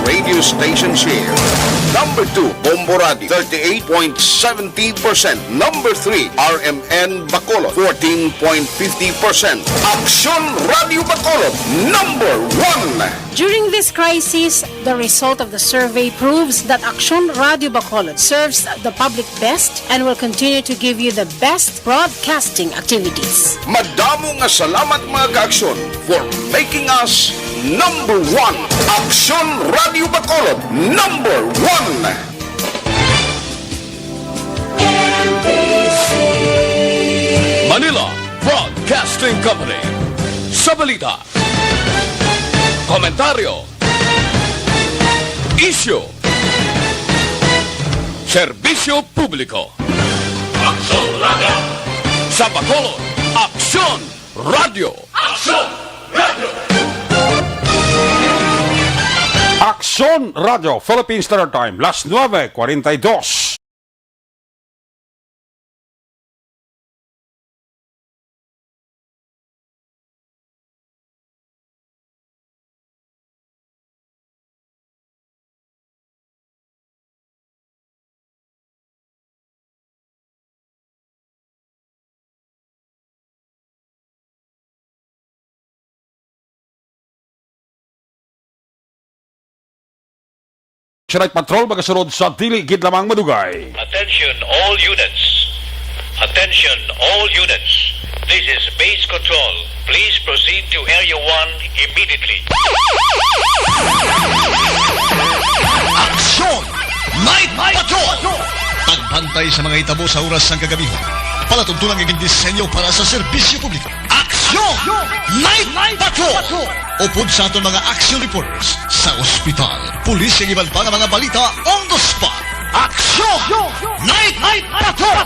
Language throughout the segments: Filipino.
radio station share. Number 2, Bombo Radio, 38.70%. Number 3, RMN Bacolod, 14.50%. Aksyon Radio Bacolod, number 1. During this crisis, the result of the survey proves that Aksyon Radio Bacolod serves the public best and will continue to give you the best broadcasting activities. Madamo nga salamat mga ka-aksyon for making us number 1. Aksyon Radio Bacolod, number 1. Manila Broadcasting Company. Sa balita, komentaryo, issue, serbisyo publiko. Aksyon Radio. Sa Bacolod, Aksyon Radio. Aksyon Radio. Aksyon Radio, Philippine Standard Time, las 9:42. Night Patrol magasunod sa dili gid lamang madugay. Attention all units. Attention all units. This is base control. Please proceed to area 1 immediately. Aksyon! Night Patrol! Pagbantay sa mga itabo sa oras ng kagabihan. Palatuntunan ng disenyo para sa serbisyo publiko. Aksyon! Night Patrol! Upod sa aton mga action reporters sa ospital, pulis ang iban pa ng mga balita on the spot. Aksyon! Night Patrol!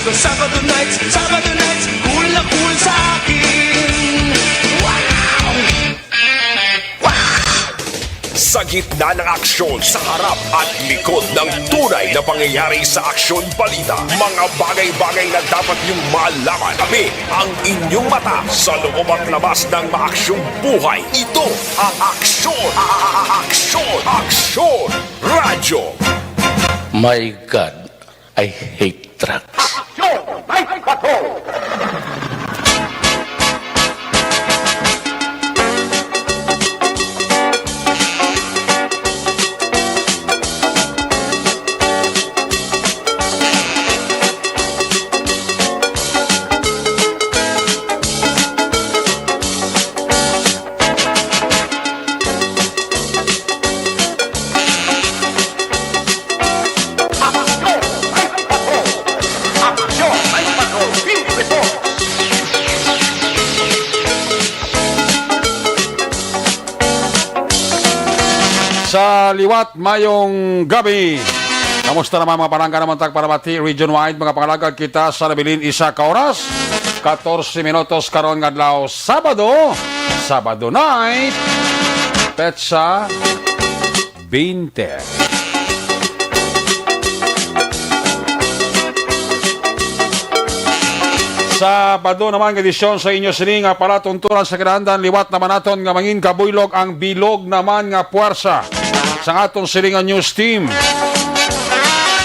Sabado nights, cool na cool sa akin. Wow! Sa gitna ng aksyon, sa harap at likod ng tunay na pangyayari sa aksyon balita, mga bagay-bagay na dapat niyong malaman. Kami ang inyong mata sa loob at labas ng maaksyong buhay. Ito ang Aksyon! Aksyon Radio! My God, I hate trucks. Night Patrol! Sa liwat mayong gabi. Kamusta naman mga palangga naman tagparabati region-wide mga pangalagad kita sa nabilin isa ka oras 14 minutos karon nga adlaw Sabado night petsa 20. Sa Bado naman nga edisyon sa inyo sini nga palatuntunan sa kinaandan liwat naman naton nga mangin kabuylog ang bilog naman nga puwersa sa aton sini nga news team.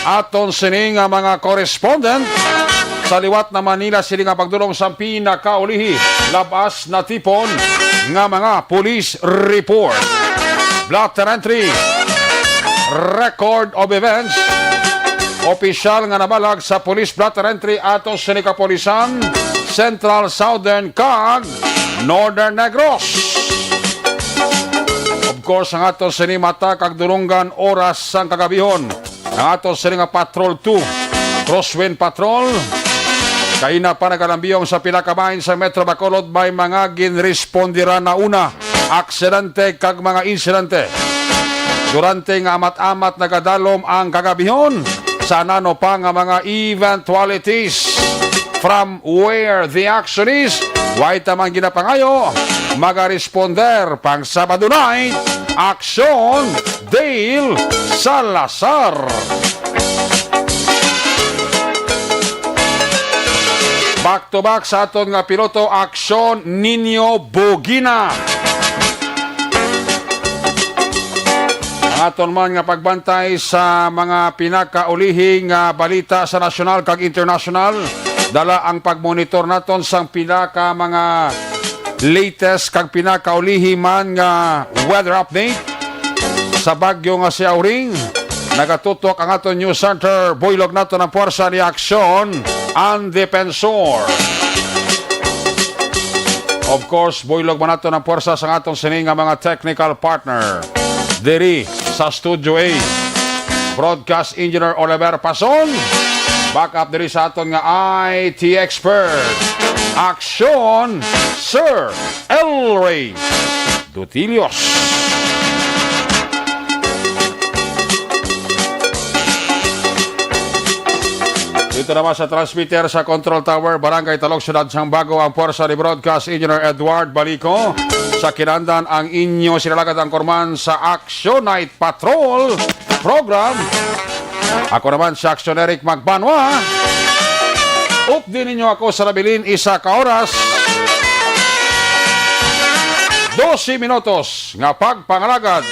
Aton sini nga mga correspondent sa liwat na Manila sini nga pagdulong sa pinakaulihi labas na tipon nga mga police report, blotter entry, record of events, opisyal nga nabalag sa police blotter entry aton sa Kapolisan, Central, Southern, kag Northern Negros. Of course, ang aton sa mata kag durunggan oras sang kagabihon. Ang aton sa nga Patrol 2, Crosswind Patrol, kay na pa nagalambiyong sa pinakabahin sa Metro Bacolod may mga ginrespondira na una, aksidente kag mga insidente. Durante nga amat-amat nagadalom ang kagabihon, sa nano pa nga mga eventualities from where the action is, why tamang ginapangayo, magaresponder pang Sabado night, Aksyon Dale Salazar. Back to back sa aton nga piloto, Aksyon Nino Bogina. Aton man nga pagbantay sa mga pinakaulihing balita sa nasyonal kag international, dala ang pagmonitor naton sang pinaka mga latest kag pinakaulihi man nga weather update sa bagyo nga si Auring. Nagatutok ang aton news center, buylog naton ang puwersa ni Aksyon ang Defensor. Of course, buylog man naton ang puwersa sa aton sining nga mga technical partner. Diri sa Studio A, Broadcast Engineer Oliver Pason. Back up diri sa aton nga IT expert, Aksyon Sir Elray Dutilios. Dito naman sa transmitter sa Control Tower, Barangay Talog, Syudad sang Bago, ang puwersa ni Broadcast Engineer Edward Balico. Sa kinandan ang inyo sinalagad ang korman sa Action Night Patrol program. Ako naman si Aksyon Eric Magbanwa. Updin ninyo ako sa labilin isa ka oras, 12 minutos nga pagpangalagad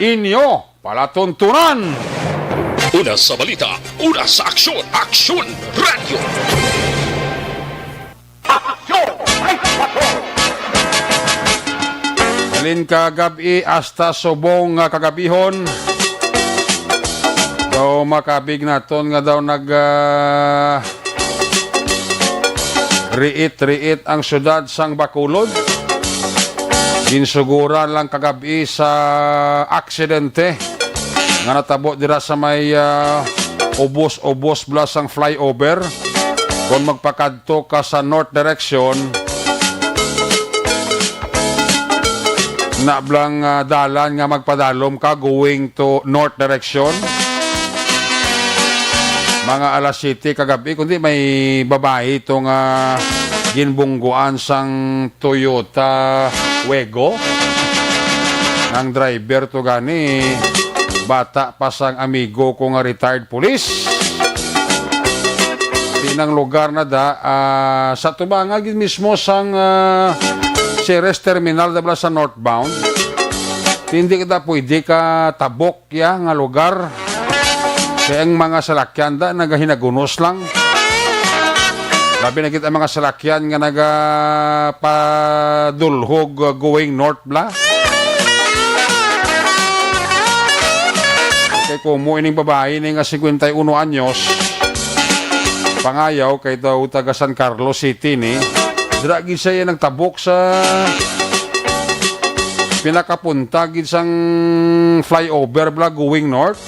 inyo palatuntunan. Una sa balita, una sa aksyon, Aksyon Radio. Alin kagabi hasta subong nga kagabihon. Daw makabig naton nga daw nag riit ang syudad sang Bacolod. Ginsuguran lang kagabi sa aksidente nga natabo dira sa may ubos blas ang flyover. Kung magpakadto ka sa north direction, na blang dalan nga magpadalom ka going to north direction. Mga alas 7 kagabi, kundi may babae itong ginbungguan sang Toyota Wego. Ang driver to gani, bata pa sang amigo ko nga retired police. Tinang lugar na da, sa tubangag mismo sang Ceres Terminal dabla sa northbound. Hindi ka pwede ka tabok ya nga lugar. Kaya ang mga salakyan da nagahinagunos lang. Labi na kita mga salakyan nga nagapadulhog going north bla. Kaya kumo ining babae ni nga 51 anyos, pangayaw kay daw taga San Carlos City ni. Dragi siya nagtabok sa pinakapunta gid sang flyover bla going north.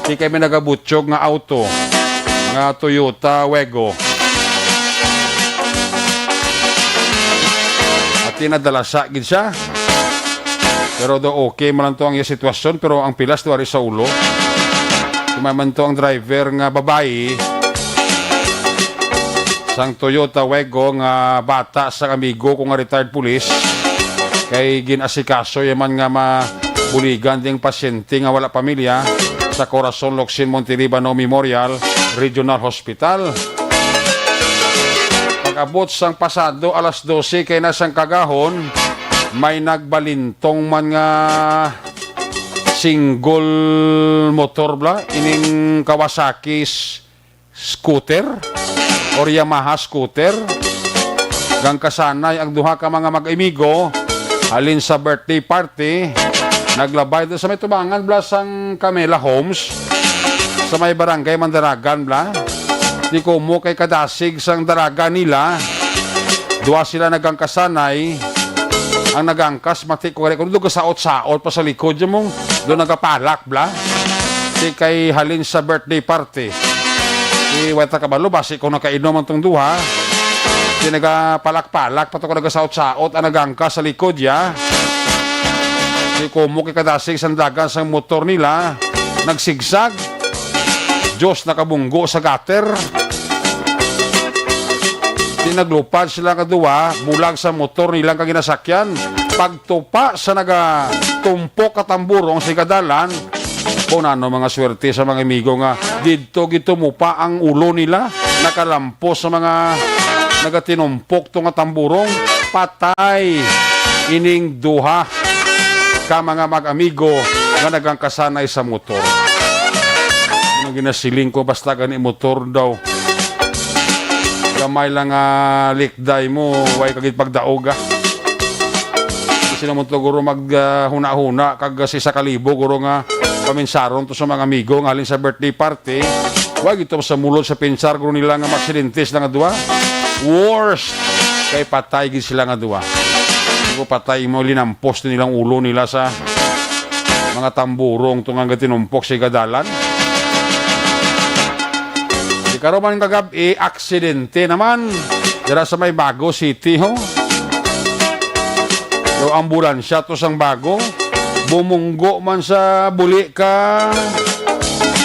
Di kami nagabutyog nga auto nga Toyota Wego. At tinadalasa gid siya. Pero do okay man to ang iya sitwasyon, pero ang pilas tuwari sa ulo. Kumaman to ang driver nga babae sang Toyota Wego nga bata sa amigo kung nga retired police, kay ginasikaso yaman nga mabuligan ding pasyente nga wala pamilya sa Corazon Locsin Montelibano Memorial Regional Hospital. Pag-abot sang pasado alas 12 kay nasang kagahon, may nagbalintong man nga single motor bla ining Kawasaki scooter or Yamaha scooter. Gang kasanay ang duha ka mga mag-imigo halin sa birthday party. Naglabay doon sa may tubangan bla sang Camela Homes sa may barangay Mandaragan bla. Di ko mo kay kadasig sang daraga nila. Duha sila nagangkasanay. Ang nagangkas, mati ko rin. Kung doon kasaot-saot pa sa likod yung mong doon nagapalak, bla. Di kay halin sa birthday party. Di wata kabalo, basi kung nakainom ang tong duha. Di nagapalak-palak, pato ko nagasaot-saot ang nagangkas sa likod, ya. Di kumo kay kadasig sandagan sa motor nila. Nagsigsag. Diyos nakabunggo sa gutter. Naglupad sila kadua, bulag sa motor nilang kaginasakyan. Pagtupa sa nagatumpok katamburong si kadalan, kung ano mga swerte sa mga amigo nga, dito gitumupa ang ulo nila, nakalampos sa mga nagatinumpok tong tamburong, patay ining duha ka mga mag-amigo nga nagangkasanay sa motor. Ano ginasiling ko basta gani motor daw. Kamay lang likday mo, way kagit pagdaog Kasi naman to guro maghuna-huna kag si sa kalibo guro nga paminsaron to sa mga amigo nga halin sa birthday party. Way gito sa mulod sa pinsar guro nila nga maksidentes na nga duwa. Worst kay patay gid sila nga duwa. Kung patay mo linampos nilang ulo nila sa mga tamburong tungang gatinumpok si kadalan. Karon man kagabi, aksidente naman. Dira sa may Bago City, ho. So, ambulansya to sang Bago. Bumunggo man sa buli ka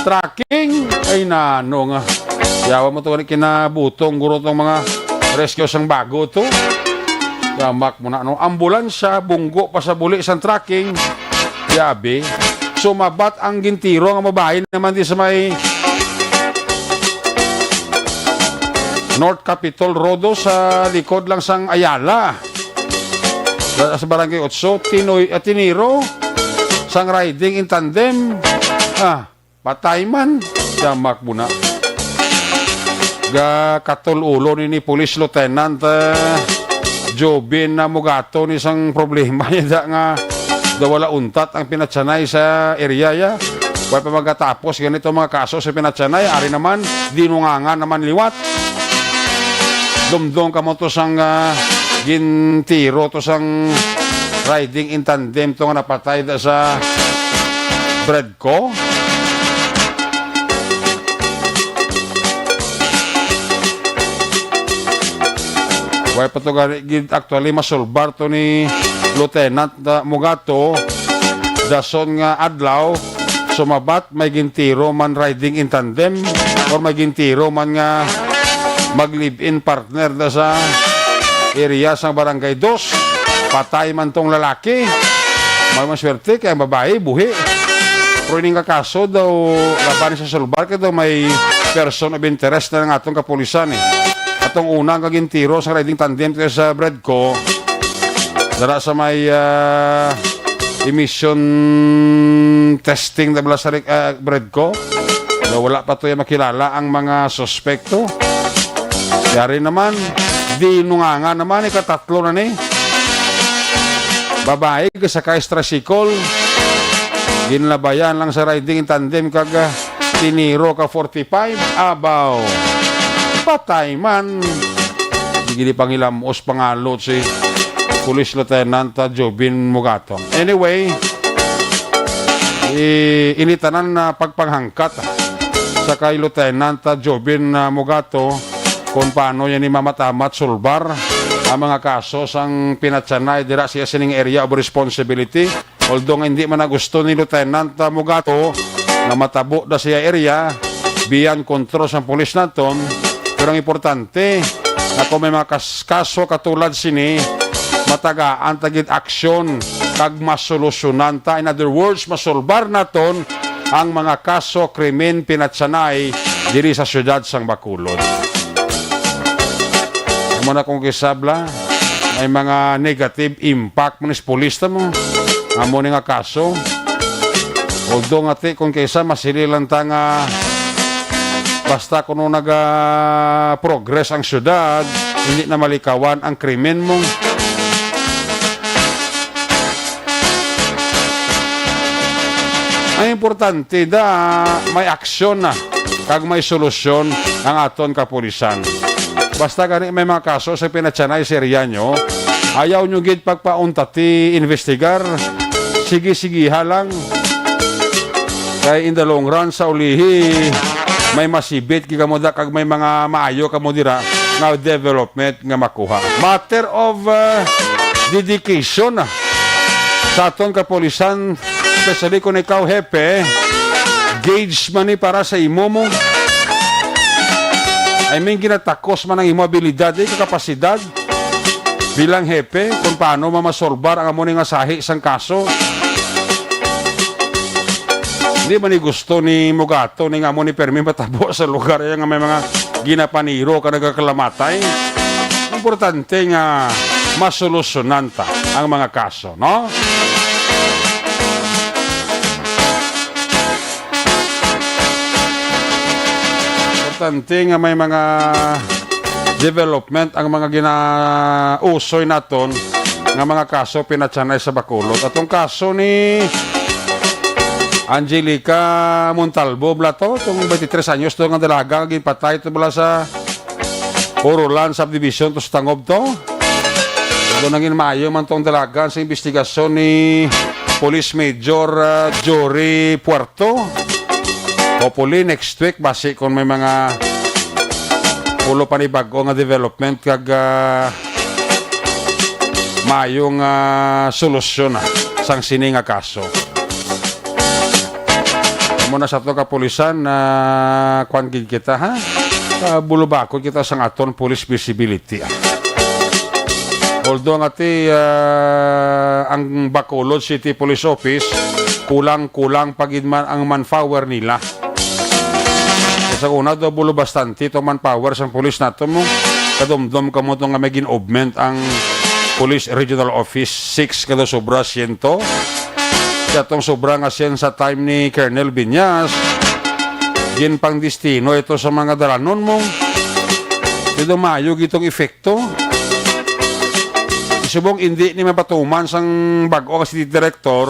tracking. Ay, nano nga. Yawa mo to kinabutong guro tong mga rescue sang Bago to. Yamak mo na, no? Ambulansya, bunggo pa sa buli sang tracking. Yabi. Sumabat ang gintiro nga mabahin naman di sa may North Capitol Road sa likod lang sang Ayala. Sa barangay 8, tiniro sang riding in tandem. Patay man. Yamak muna. Katol ulo ni Police Lieutenant Jobin na mugato ni sang problema niya nga wala untat ang pinatsanay sa area ya. Wala pa magkatapos ganito mga kaso sa pinatsanay. Ari naman, dinungangan naman liwat. Dumdong ka mo to sang gintiro to sang riding in tandem to nga napatay da sa Bredco. Way pa to actually masolbar to ni Lieutenant Mugato dason nga adlaw sumabat may gintiro man riding in tandem or may gintiro man nga mag-live-in partner da sa area sa barangay 2. Patay man tong lalaki. May maswerte kaya babae, buhi. Pero ining kakaso daw laban sa sulbar kaya daw may person of interest na ng atong kapulisan Atong unang kagintiro sa riding tandem kaya sa Bredco dara sa may emission testing na sa Bredco. Wala pa to yung makilala ang mga suspekto. Yari naman, dinunganga naman, ikatatlo na ni. Babae, kasakay tricycle. Ginlabayan lang sa riding in tandem kag tiniro ka 45. Abaw. Patay man. Hindi pangilamos pangalot si Police Lieutenant Jobin Mugato. Anyway, initanan na pagpanghangkat sa kay Lieutenant Jobin Mugato kung paano yan ni mamatamat sulbar ang mga kaso sang pinatsanay dira siya sining area of responsibility. Although hindi man na gusto ni Lieutenant Mugato na matabo da siya area beyond control sa pulis naton, pero ang importante na kung may mga kaso katulad sini matagaan tagid aksyon kag masolusyonan ta. In other words, masolbar naton ang mga kaso krimen pinatsanay diri sa syudad sang Bacolod. Amo na kung kisabla, may mga negative impact manis polista mo. Amo ni nga kaso. Although nga ti kung kaysa masililan ta nga basta kung progress ang syudad, hindi na malikawan ang krimen mo. Ang importante da may aksyon na kag may solusyon ang aton kapulisan. Basta gani may mga kaso sa pinatsanay serya nyo, ayaw nyo gid pagpauntati investigar, sige halang. Kaya in the long run sa ulihi, may masibit kika mo da kag may mga maayo ka mo dira nga development nga makuha. Matter of dedication sa aton kapulisan, especially kung ikaw hepe, gauge man ni para sa imo mo. I mean, ginatakos man ang imo abilidad, kapasidad bilang hepe kung paano mamasolbar ang amo nga sahi sang kaso. Hindi man ni gusto ni Mugato ni nga amo ni permi matabo sa lugar nga may mga ginapaniro ka nagakalamatay. Importante nga masolusyonan ta ang mga kaso, no? Importante nga may mga development ang mga ginausoy naton nga mga kaso pinatsanay sa Bacolod. Atong kaso ni Angelica Montalvo blato, itong 23 anyos to nga dalaga ginpatay ito mula sa Orolan Subdivision to sa Tangob to. Ito naging maayo man tong dalaga sa investigasyon ni Police Major Jory Puerto. Hopefully next week basi kung may mga pulo pa ni bago nga development kag mayong solusyon na sang sini nga kaso. Muna sa ito kapulisan na kwan gid kita ha, bulubakod kita sang aton police visibility. Although nga ti ang Bacolod City Police Office kulang pagid man ang manpower nila. Sa una do bulo bastante to manpower sang police nato mo. Kadumdum kamo to nga may gin-augment ang Police Regional Office 6 kada sobra 100. Katong sobra nga siyan sa time ni Colonel Binyas. Gin pang destino ito sa mga dalanon mo. Dito mayo gitong efekto. Subong hindi ni mapatuman sang bago nga city director,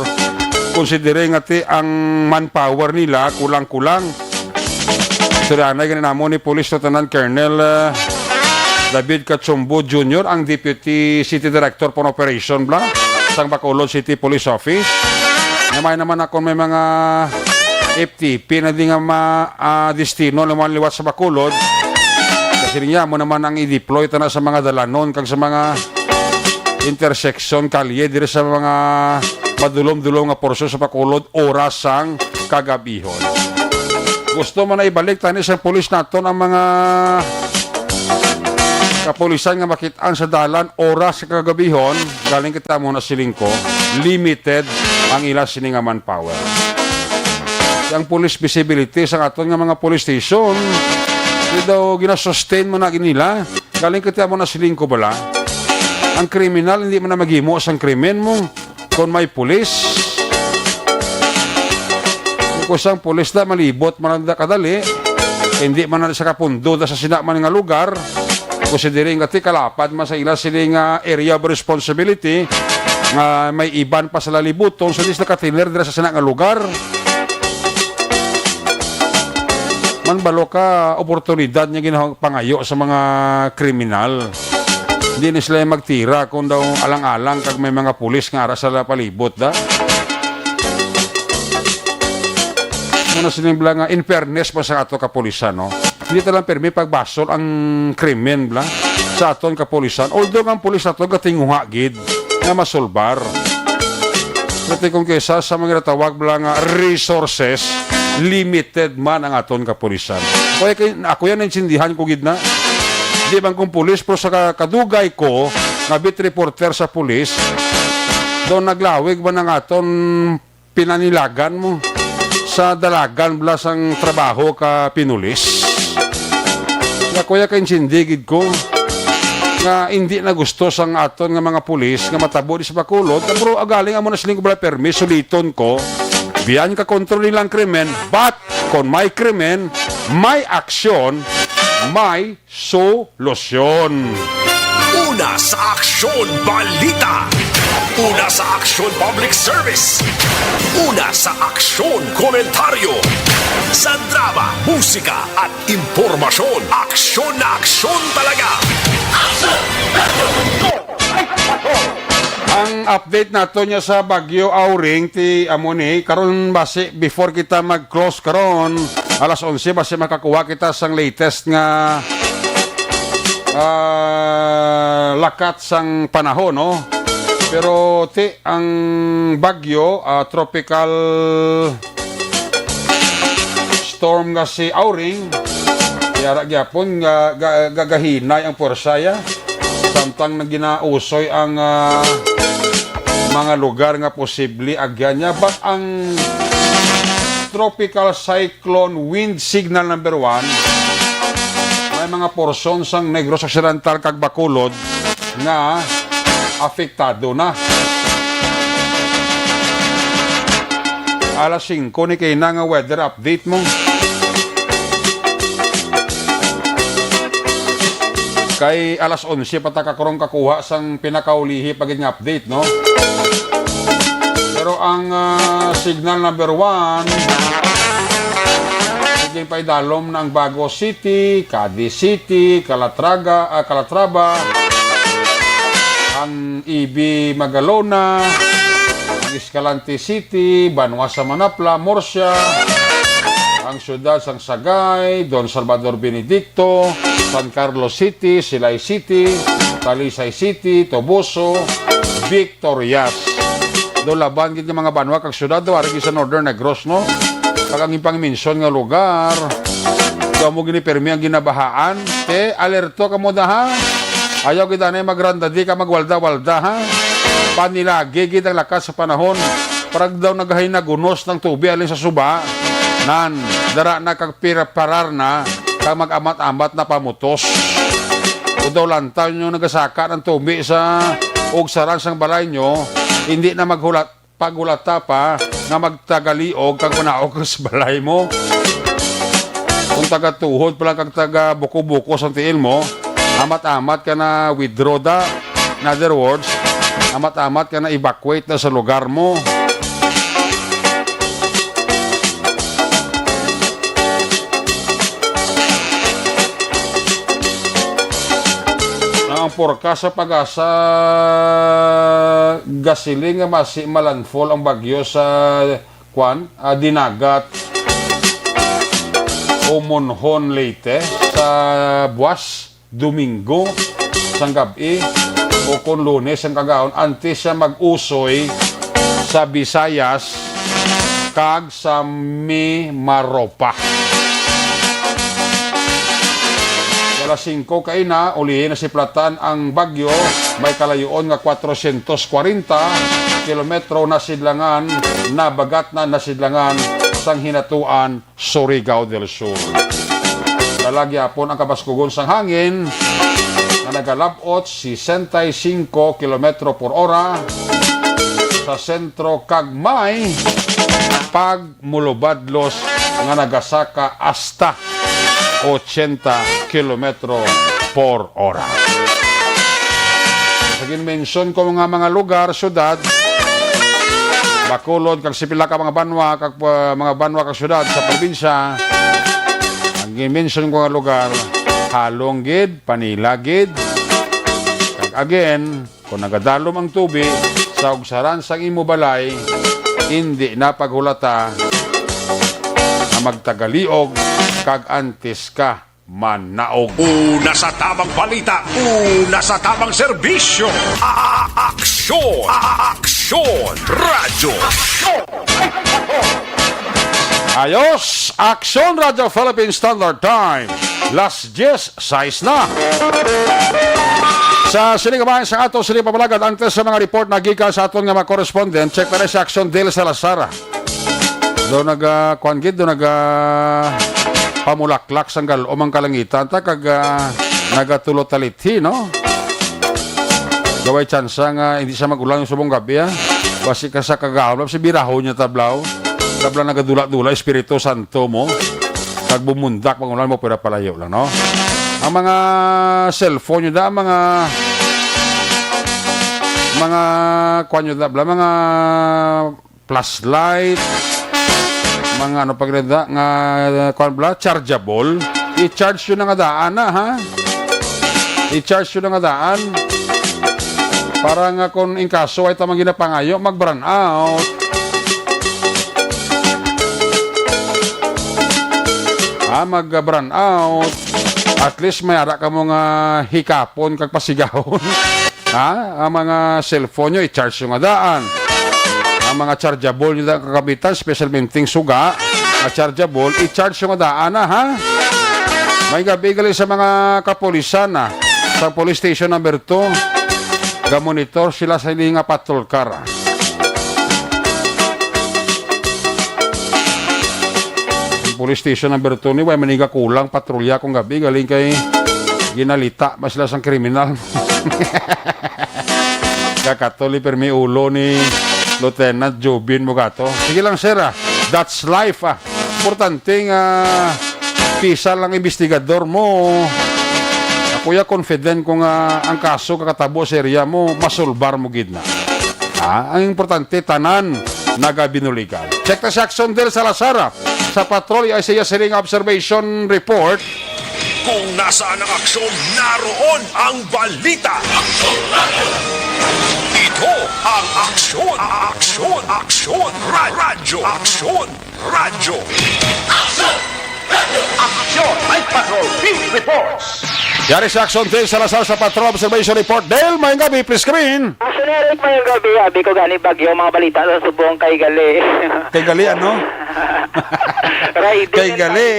konsidere nga ti ang manpower nila kulang-kulang. Suranay ganun namo ni Police Lieutenant Colonel David Kachumbo Jr., ang Deputy City Director for Operation sang Bacolod City Police Office. Naman ako may mga FTP na di nga destino naman liwat sa Bacolod. Kasi niya mo naman ang i-deploy na sa mga dalanon kag sa mga intersection kalye dire sa mga madulom-dulom nga porsyon sa Bacolod oras sang kagabihon. Gusto mo na ibalik tani sa pulis naton ang mga kapulisan nga makitaan sa dalan oras sa kagabihon, galing kita muna silingko, limited ang ila sini nga manpower. Ang police visibility sa aton nga mga police station, daw gina-sustain mo na nila, galing kita muna silingko bala. Ang kriminal hindi mo na maghimo sang krimen mo kung may pulis. Kung sang pulis na malibot mananda kadali, hindi man na sa kapundo da sa sinaman nga lugar, konsidering nga ti kalapad man sa ila siling area of responsibility nga may iban pa sa lalibuton, so dis nakatiner dira sa sina nga lugar. Manbalo ka oportunidad niya ginapangayo sa mga kriminal. Hindi na sila magtira kung daw alang-alang kag may mga pulis nga ara sa palibot da. Muna sinimbla nga in fairness pa sa ato kapulisan, no? Hindi talang permi pagbasol ang krimen bla sa aton kapulisan. Although ang pulis nato gatinguha gid nga masolbar. Kasi kung kesa sa mga natawag bla nga resources, limited man ang aton kapulisan. Kaya ako yan naintindihan ko gid na. Di bang kung pulis pero sa kadugay ko nga bit reporter sa pulis, doon naglawig ba ng aton pinanilagan mo sa dalagan blas ang trabaho ka pinulis. Kaya kainsindigid ko nga hindi na gusto sang aton nga mga pulis nga matabo di sa Bacolod, pero agaling amo na siling ko permis suliton ko biyan ka kontrol nilang krimen, but kung may krimen, may aksyon, may solusyon. Una sa aksyon balita. Una sa aksyon public service. Una sa aksyon komentaryo. Sa drama, musika at impormasyon. Aksyon na aksyon talaga. Ang update nato niya sa Bagyo Auring ti Amoni karon base before kita mag-close karon alas 11 base makakuha kita sang latest nga lakat sang panahon no. Pero ti ang bagyo tropical storm nga si Auring kaya gyapon gagahinay ang puwersaya samtang na ginausoy ang mga lugar nga posible agyan niya. But ang tropical cyclone wind signal number 1 may mga porsyon sang Negros Occidental kag Bacolod nga apektado na. Alas 5 ni kay na nga weather update mo. Kay alas 11 patakakurong kakuha sang pinakaulihi pagit nga update, no? Pero ang signal number 1 naging paidalom ng Bago City, Cadiz City, Calatrava, ang EB Magalona, ang Escalante City, Banwasa Manapla, Murcia, ang siyudad sang Sagay, Don Salvador Benedicto, San Carlos City, Silay City, Talisay City, Toboso, Victorias. Do laban gid mga banwa kag siyudad do ari sa Northern Negros no. Kag ang impang mention nga lugar. Kamo gini permi ang ginabahaan, te alerto kamo da ha. Ayaw gid anay magranda di ka magwalda-walda ha. Panilagi gid ang lakas sa panahon. Parag daw nagahay na gunos ng tubig alin sa suba. Nan dara na kag parar na kag mag-amat-amat na pamutos. O daw lantaw nyo nagasaka ng tubig sa og sarang sang balay nyo, hindi na paghulata pa na magtagaliog kag manaog sa balay mo. Kung taga-tuhod pala kag taga-buko-buko sa tiil mo, amat-amat ka na withdraw da. In other words, amat-amat ka na evacuate na sa lugar mo. Ang forecast sa pag-asa gasiling nga masi malandfall ang bagyo sa Dinagat Umonhon Leyte sa buwas Domingo sang gabi o kon Lunes ang kagaon antes siya mag-usoy sa Visayas kag sa Mimaropa. Alas 5 kay na, ulihin na si Platan ang bagyo, may kalayuon nga 440 kilometro na sidlangan, nabagat na nasidlangan sang hinatuan Surigao del Sur. Dalagyapon ang kabaskugon sang hangin na nagalabot 65 kilometro por ora sa sentro kagmay pagmulubadlos nga nagasaka hasta 80 kilometro por hora. Sagin mention ko mga lugar, syudad, Bacolod, kag sipila ka mga banwa, kag syudad sa probinsya. Ang mention ko nga lugar, Halong gid, Panila gid. Kag again, kung nagadalom ang tubig sa ugsaran sang imo balay, hindi na paghulata na magtagaliog kag antes ka manaog. Una sa tamang balita, una sa tamang serbisyo. Aksyon! Aksyon! Radyo! Ayos! Aksyon Radio Philippine Standard Time. Las 10:06 na. Sa sinigabayan sa ato sini pabalagad antes sa mga report na gikan sa aton nga mga correspondent, check na si Aksyon Del Salazar. Do pamulaklak sang galom ang kalangitan ta kag nagatulot talithi no Gaway tsansa nga hindi siya magulang yung subong gabi, ha? Basi ka sa kagawin, si biraho niya tablaw. Tabla nagadula-dula, Espiritu Santo mo. Kag bumundak, pangulan mo, pwede palayo lang, no? Ang mga cellphone nyo da, mga kuha nyo da, mga flashlight, mga ano pag da, nga kuha bla, chargeable, i-charge yun nga daan na, ha? I-charge yun nga daan. Para nga kung in kaso ay tamang ginapangayo, mag-burn out. Mag-burn out. At least may ara ka mga hikapon kag pasigahon. Ang mga cellphone nyo, i-charge yung adaan. Ang mga chargeable nyo na kakabitan, special minting suga, chargeable, i-charge yung adaan na, ha? May gabi gali sa mga kapulisan, na sa police station number 2, ga-monitor sila sa nga patrol car. Police station number 2 ni way maniga kulang patrolya kung gabi galing kay ginalita mas sila sang kriminal. Kakatoli permi ulo ni Lieutenant Jobin Mugato. Sige lang sir, that's life. Importante nga pisa lang investigador mo. Ako ya confident kung ang kaso kakatabo sa area mo masulbar mo gid na. Ang importante tanan nagabinuligan. Check na si Action del Salazar sa patrol ay siya siling observation report. Kung nasaan ang aksyon, naroon ang balita. Ito ang aksyon, aksyon, aksyon, radyo, aksyon, radyo. Aksyon, Night Patrol Field Reports. Yari si Action del Salazar sa patrol observation report. Dale, may gabi, please screen. Action Eric, may gabi. Abi ko gani bagyo mga balita sa subong kay Gali. Kay Gali, ano? Right, Kay Gali,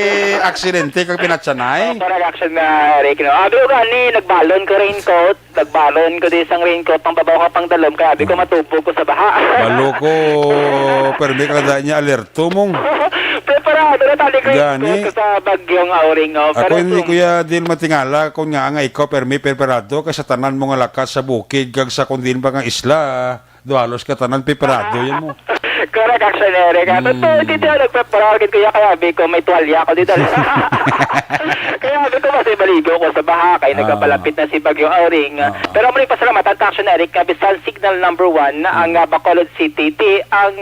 aksidente kag pinatsanay. Para action na Eric, no? Abi ko gani, nagbalon ko raincoat. Nagbalon ko din isang raincoat, pang babaw ka pang dalom. Kaya abi ko matubog ko sa baha. Balo ko, pero may kada niya alerto mong. Preparado na tali ko Gani. ko sa bagyong auring, no? Ako hindi kuya din matingala kung nga ikaw permi preparado kasi tanan mo nga lakas sa bukid kag sa kundin ba nga isla dualos ka tanan preparado yan mo. Correct, action Eric. Dito nagpreparar ko kaya abi ko may tuwalya ako dito. Kaya abi ko kasi baligo ko sa baha kay nagpalapit na si Bagyong Auring. Pero muli pasalamat at action Eric bisan signal number 1 ang Bacolod City ang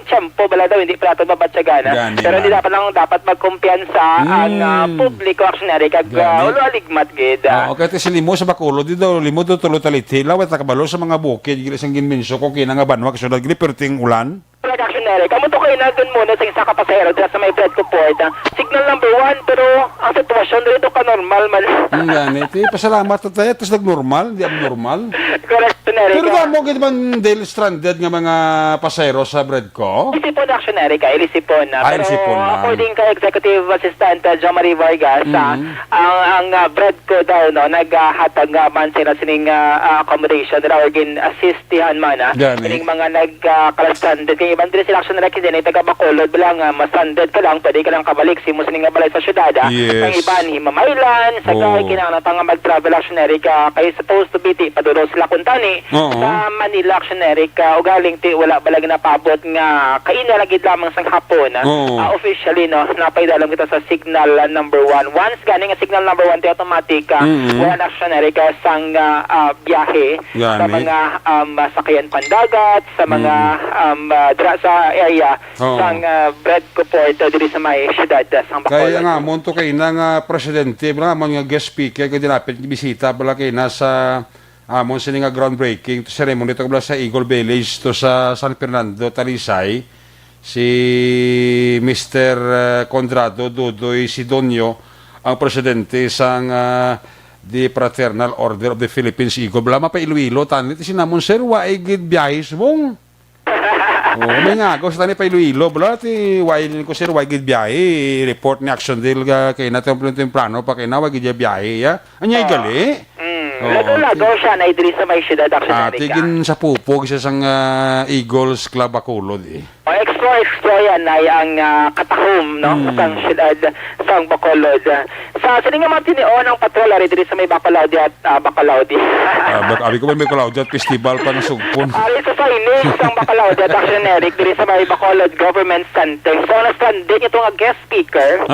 tiyempo bala daw hindi pala ito babatsagana. Pero hindi dapat magkumpiyansa ang publiko action Eric ag ulo aligmat gid. Okay, si limo sa Bacolod dito limo to tulo taliti lawat nakabalo sa mga bukid gili sang ginmenso ko kinanga banwa kasi nagli perting ulan. Action Eric, kamu to kayo na dun muna sa isa ka pasahero dila sa may bread ko port. Signal number 1 pero ang sitwasyon dito ka normal man. Ganit, pasalamat tayo tapos nagnormal, di abnormal. Correct, Eric. Pero ba mo gid man Dale stranded nga mga pasahero sa bread ko? Ilisipon action Eric, ilisipon na. Pero ilisipon na. according kay Executive Assistant John Marie Vargas, ang bread ko daw no naghatag man sila sining accommodation or gin assistihan man sining mga nagka-stranded kay iban din sila action Eric din ay taga Bacolod bilang ma-stranded ka lang pwede ka lang kabalik si mo sining balay sa syudad. Ang iban himamaylan sa gay kinahanglan pa nga mag-travel action Eric kay supposed to be paduro sila kuntani sa Manila action Eric ugaling ti wala balag na pabot nga kaina lagi lamang sang hapon officially no napaidalam kita sa signal number 1 once ganing nga signal number 1 ti automatic wala na action Eric sang biyahe sa mga sakyan pandagat sa mga dra sa area sang bread ko port diri sa may syudad sang Bacolod. Kaya nga monto kay na nga presidente bala mga guest speaker kay dinapit bisita bala kay nasa amon sini nga groundbreaking to ceremony to sa Eagle Village to sa San Fernando Talisay si Mr. Condrado Dudoy Sidonio ang presidente sang the Fraternal Order of the Philippines Eagle bala pa Iloilo tanit sinamon sir wa gid biyahis mong. May nga ako sa tani pa Iloilo bala ti while ko sir wa gid biyahe report ni action deal kay natin temprano pa kay na wa gid biyahe ya anyay gali Lagaw siya na idris sa may syudad actionary ka. Tigin sa pupog siya sang Eagles Club Bacolod O explore yan ay ang katahom no sang syudad sang Bacolod. Sa sininga matinion ang patrol ari diri sa may Bacolod at Bacolod. Abi ko may Bacolod at festival pa ng sugpon. Ari sa sining sang Bacolod at actionary diri sa may Bacolod Government Center. So na-standing ito nga guest speaker.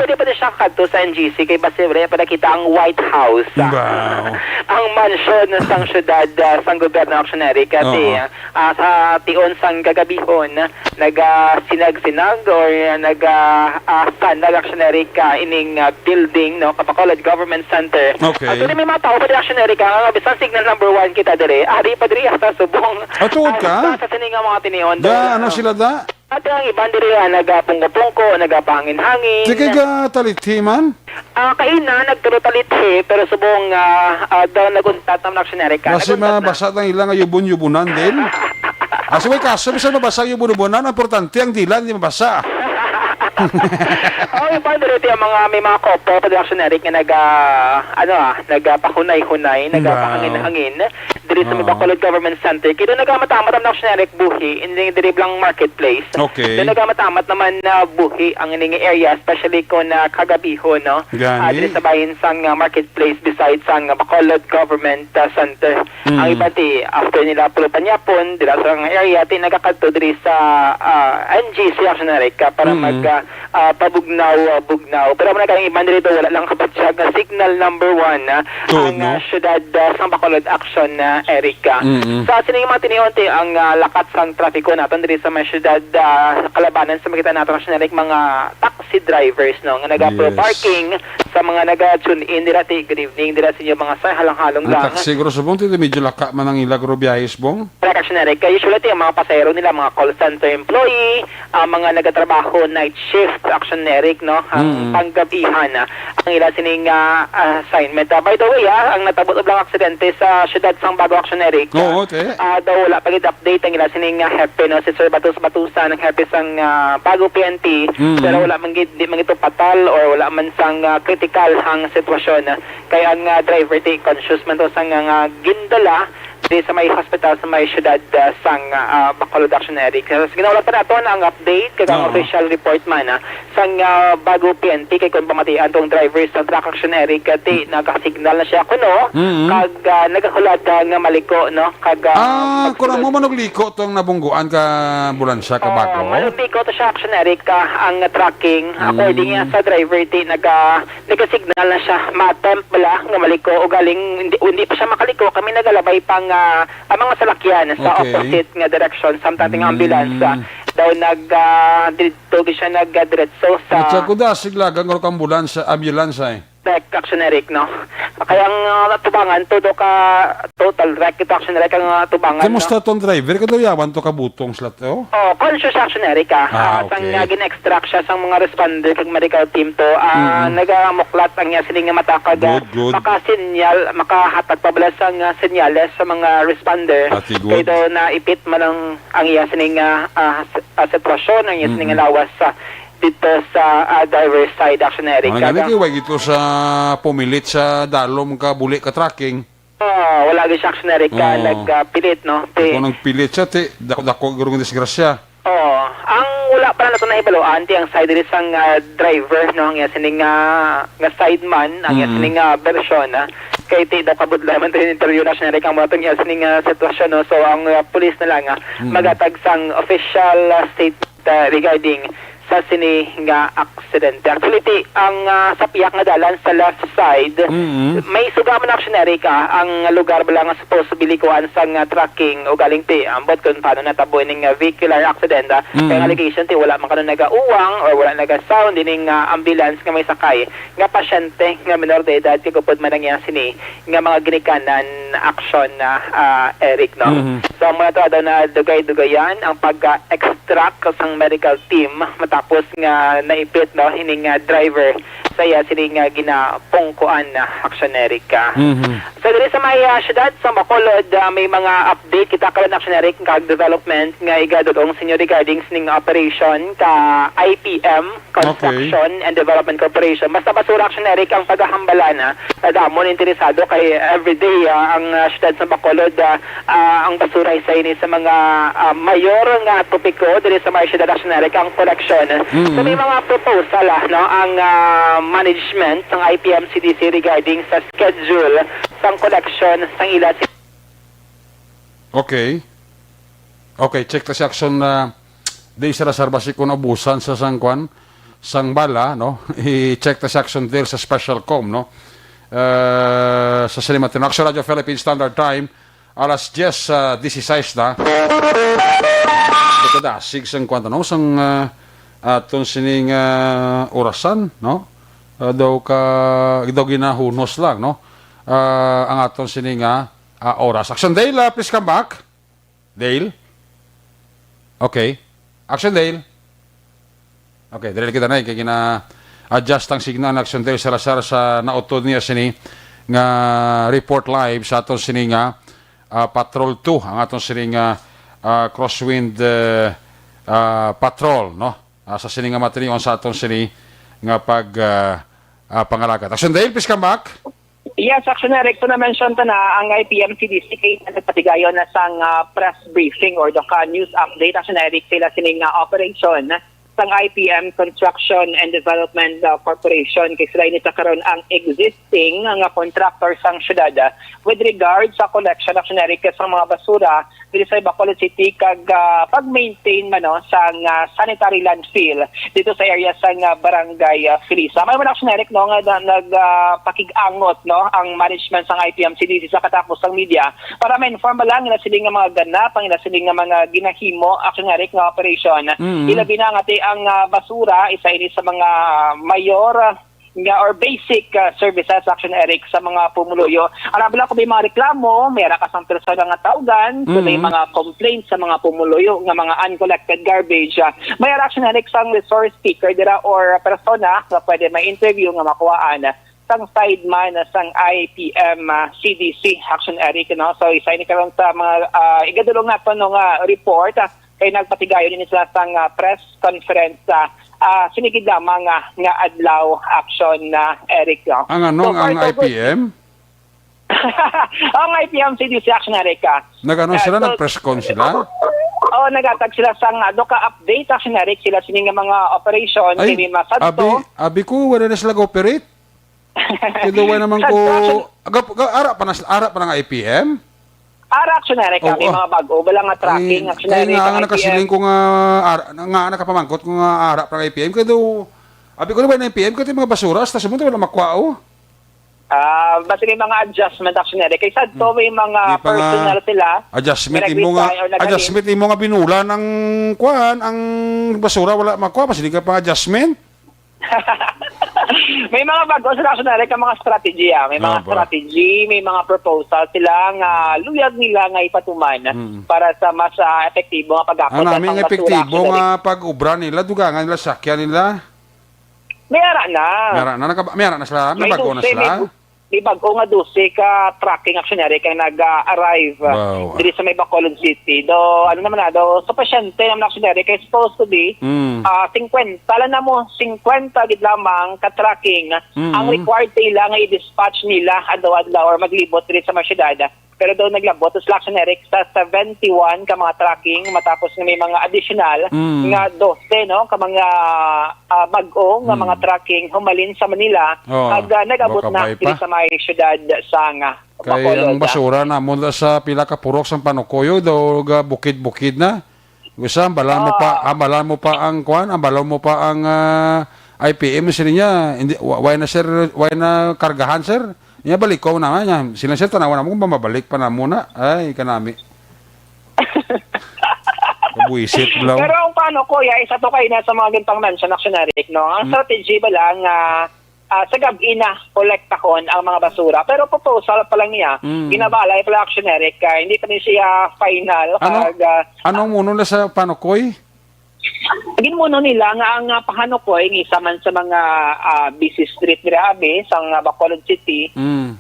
Pwede pa siya kadto sa NGC kay Basibre para kita ang White House. Wow. Ang mansion sang syudad sang gobyerno actionary kasi sa tion sang gagabihon nag-sinag-sinag or nag-sanag actionary ka ining building no Bacolod Government Center. Okay. At may mga tao pa actionary ka nga bisan signal number 1 kita dire. Ari pa dire sa subong. Tuod ka? Sa sininga mga tinion. Ano sila da? At ang ibang dire nagapungko-pungko, nagapangin-hangin. Sige ka talithi man? Kaina, nagturo-talithi, pero subong daw naguntat ng actionary ka. Kasi mabasa ng ilang yubon-yubunan din. Kasi may kaso, bisa mabasa yung yubon-yubunan, ang importante ang dila, hindi mabasa. Yung pandito yung may mga kopo actionary nga nagpahunay-hunay, nagpahangin-hangin diri sa Bacolod Government Center. Kito nagamatamat ang actionary buhi in the driblang marketplace. Okay. Dito nagamatamat naman na buhi ang ining area, especially kung kagabiho, no? Diri sa bahin sang marketplace besides sang Bacolod Government Center. Ang ibati, after nila pulupanyapon, dira sa area, tinagakadto diri sa NGC actionary ka para pabugnaw. Pero man kang iban dito wala lang kapatsag na signal number 1 ang syudad sang Bacolod Action Erika. Sa sining mga tinionti ang lakat sang trapiko naton diri sa may syudad kalabanan sa makita naton mga taxi drivers no nga naga-parking sa mga naga-tune in dira good evening dira sa inyo mga halang-halong lang. Taxi siguro sa bong medyo laka man ang ilagro biyahis bong. Action Erika usually ang mga pasahero nila mga call center employee, mga nagatrabaho night shift action Eric no ang panggabihan ang ila sining assignment. By the way ang natabot lang aksidente sa syudad sang Bago Action Eric. Daw wala pagid update ang ila sining hepe no si Sir Batusan ng hepe sang Bago PNP pero wala man di man ito patal or wala man sang critical ang sitwasyon kaya ang driver take conscious man to sang gindala di sa may hospital sa may syudad sang Bacolod Action Eric. So, ginawa pa nato ang update kag ang official report man sang Bago PNP kay kung pamatian tong driver sa truck Action Eric ti nagasignal na siya kuno kag nagahulad nga maliko no kag kuno mo manugliko tong nabungguan ka ambulansya ka Bago. Manugliko to siya Action Eric ang tracking according sa driver ti nagasignal na siya matemp bala nga maliko o galing hindi pa siya makaliko kami nagalabay pang ang mga salakyan sa opposite nga direction samtang ambulance daw dito siya nagdiretso sa kuda siglagan ko ambulance Tech Action Eric no kaya ang tubangan todo ka total wreck Action Eric ang tubangan kamusta tong driver kaduriyawan to kabutong slat conscious Action Eric sang gin-extract siya sang mga responder kag medical team to nagamuklat ang niya sining mata kag makasinyal makahatag pabala sang senyales sa mga responder kay daw na ipit man ang iya sining sitwasyon ang iya sining lawas dito sa driver side Action Eric. Nagkikiwag ito sa pumilit sa dalom ka buli ka tracking. Wala gid siya Action Eric nagpilit no. Kung nagpilit siya dako gurong disgrasya. Ang wala pa na ito nahibaluan ang side rin sang driver no ang sining nga sideman ang sining version kay ti daw kabudla man tayo interview na Action Eric ang mga tong sining sitwasyon no. So ang police na lang magatag sang official statement regarding sa sini nga aksidente. Actually, ang sa piyak nga dalan sa left side, may sugaman Action Eric ang lugar ba lang supposed to bilikuan sa tracking o galing ambot kung paano natabo ning vehicular accident. Kaya allegation wala man kanon nagauwang or wala naga-sound dining ambulance nga may sakay nga pasyente nga menor de edad kay gupod man nga sini nga mga ginikanan action Eric no. So ang mga to daw na dugay-dugayan ang pag-extract sang medical team tapos nga naipit no hining driver saya sining ginapungkuan na Actioneric. Mhm. So diri sa may syudad sa Bacolod, may mga update kita karon Actioneric kag development nga igadulong sinyo regarding sining operation ka IPM Construction and Development Corporation. Basta basura Actioneric ang paghahambalan na damon interesado kay everyday ang syudad sa Bacolod ang basura isa ini sa mga mayor nga topiko diri sa may syudad Actioneric ang collection. So may mga proposal no ang management ng IPM CDC regarding sa schedule sang collection sang ila. Okay. Okay, check ta si action na di sa reservasi kung abusan sa sangkwan sang bala, no? I-check ta si action there sa special com, no? Sa Cinema Action Radio Philippine Standard Time alas 10:16 na. Ito da sig sang kwanta no sang aton sining orasan, no? Daw ginahunos lang, no? Ang aton sining oras. Action Dale, please come back. Dale. Okay. Action Dale. Okay, dili kita na kay adjust ang signal ng Action Dale sa nautod niya sini nga report live sa aton sini nga Patrol 2, ang aton sini nga Crosswind Patrol, no? Sa sini nga materiyon sa aton sini nga pangalagat. Action Dale, please come back. Yes, Actioneric, to na-mention ta na ang IPM CDC kay nagpatigayon na sang press briefing or the news update. Actioneric sila sining operation sang IPM Construction and Development Corporation kay sila ini karon ang existing nga contractor sang syudad with regard sa collection Actioneric sa mga basura dito sa Bacolod City kag pag-maintain man sang sanitary landfill dito sa area sang barangay Filisa. May mga Actioneric no nga nagpakig-angot no ang management sang IPM CDC sa katapos sang media para ma-inform lang na sila nga mga ganap ang sila nga mga ginahimo Actioneric nga operation. Ilabi na nga ang basura isa ini sa mga mayor nga or basic services Actioneric sa mga pumuluyo. Arabla ko may mga reklamo, may rakasang persona nga tawgan, may mga complaints sa mga pumuluyo nga mga uncollected garbage. May Actioneric sang resource speaker dira or persona nga pwede may interview nga makuhaan sang sideman sang IPM CDC Actioneric, no? So isa ni karon sa mga igadulong nato nga report kay nagpatigayon din sila sang press conference sinigid lamang nga adlaw action na Eric. Ang anong ang IPM? Ang IPM CDC Actioneric. Nagano sila nag-press con sila? Nagatag sila sang doka update Actioneric sila sining mga operation kini masadto. Abi ko wala na sila operate. Kaya wala naman ko ara pa ng IPM. Ara Actioneric kami mga bago wala nga tracking Actioneric nga nakasiling ko nga nakapamangkot ko nga ara para IPM kado abi ko na ba ng IPM kasi mga basura sa sumunod wala makwao. Basta may mga adjustment Actioneric kay sadto may mga personal sila adjustment mo nga binula ng kuan ang basura wala makwa pa sila pa adjustment. May mga bago sa Actioneric ang mga strategy. May mga strategy, may mga proposal sila nga luyag nila nga ipatuman para sa mas epektibo nga pag-akot. Namin epektibo nga pag-ubra nila, dugangan nila, sakyan nila. May ara na. May ara na sila? May bago na sila? May bago nga 12 ka tracking Actioneric ang nag-arrive dito sa may Bacolod City. Do so pasyente naman Actioneric kay supposed to be 50 lang na mo 50 gid lamang ka tracking ang required nila nga i-dispatch nila adlaw-adlaw or maglibot dito sa mga syudad. Pero daw naglabot sa Actioneric sa 71 ka mga tracking matapos nga may mga additional nga 12 no ka mga bag-o nga mga tracking humalin sa Manila ag nagabot na dito sa may syudad sa Bacolod. Kaya ang basura na mula sa pila ka purok sang Panukoyo daw bukid-bukid na. Gusto ambalan mo pa ang kuan, ambalan mo pa ang IPM sila niya. Why na kargahan sir? Niya balik ko naman niya. Sila sir tanawan na mo kung mabalik pa na muna. Ay, kanami. Kabuisit lang. Pero ang paano ko, isa to kayo na sa mga gantang mention Actioneric, no? Ang strategy ba lang sa gabi na kolektahon ang mga basura. Pero proposal pa lang niya, ginabalay pala Actioneric, hindi pa rin siya final. Anong muno na sa Panukoy? Ginmuno nila nga ang Pahanukoy ng isa man sa mga busy street grabe sa Bacolod City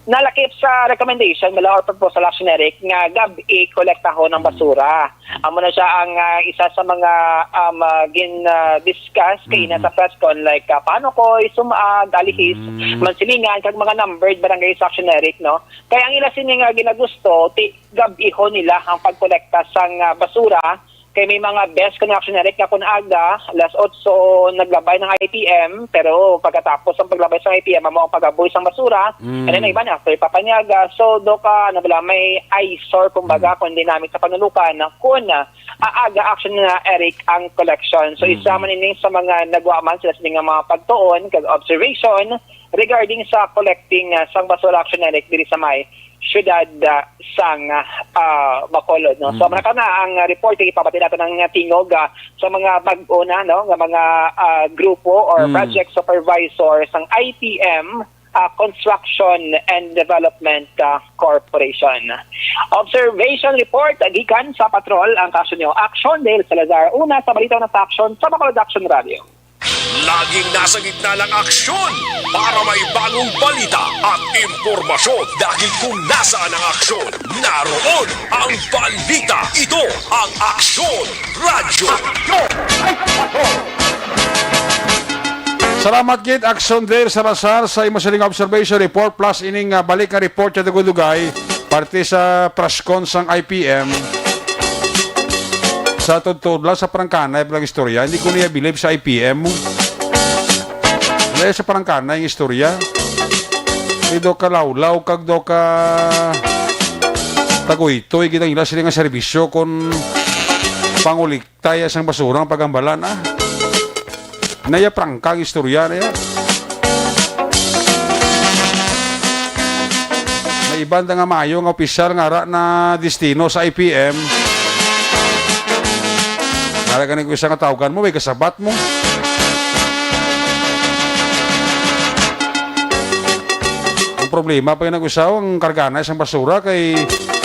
nalakip sa recommendation mula or proposal action Eric nga gabi kolektaho ng basura. Amo na siya ang isa sa mga discuss kay na sa presscon like Pahanukoy, Sumaag, Alihis, Mansilingan kag mga numbered barangay action Eric no. Kaya ang ila sini nga ginagusto gabi ho nila ang pagkolekta sang basura. Kay may mga best connection na rin na kung aga, alas 8 naglabay ng IPM, pero pagkatapos ang paglabay sa IPM, amo ang pag-aboy sa basura, and then iba na, after papanyaga, so do ka, may eyesore, kumbaga, kung dynamic sa panulukan, kung aaga action na Eric ang collection. So isa man ini sa mga nagwaman sila sa mga pagtuon, kag observation, regarding sa collecting sang basura action Eric, diri sa may syudad sang Bacolod no. So man na ang report ipapatid nato ng tingog sa mga bag-o na no nga mga grupo or project supervisor sang IPM Construction and Development Corporation. Observation report gikan sa patrol ang kaso niyo Action Dale Salazar una sa balita na sa Action sa Bacolod Action Radio. Laging nasa gitna ng aksyon para may bagong balita at impormasyon dahil kung nasaan ang aksyon, naroon ang balita. Ito ang Aksyon Radio. Salamat gid Action Dale Salazar sa imo siling observation report plus ining balik nga report sa Dugay parte sa presscon sang IPM. Sa totoo lang sa Parangkana yung istorya, hindi ko niya believe sa IPM mo. Dahil sa Parangkana yung istorya, do ka lawlaw, kag do ka tagoy-toy, kitang ila sila nga serbisyo kung panguliktay asang basura ang pagambalan. Naya prangka ang istorya na yan. May ibang nga mayo nga opisyal nga na destino sa IPM. Nalaga na ko isang tawagan mo, may kasabat mo. Ang problema pa yung nag-usaw, ang kargana isang basura kay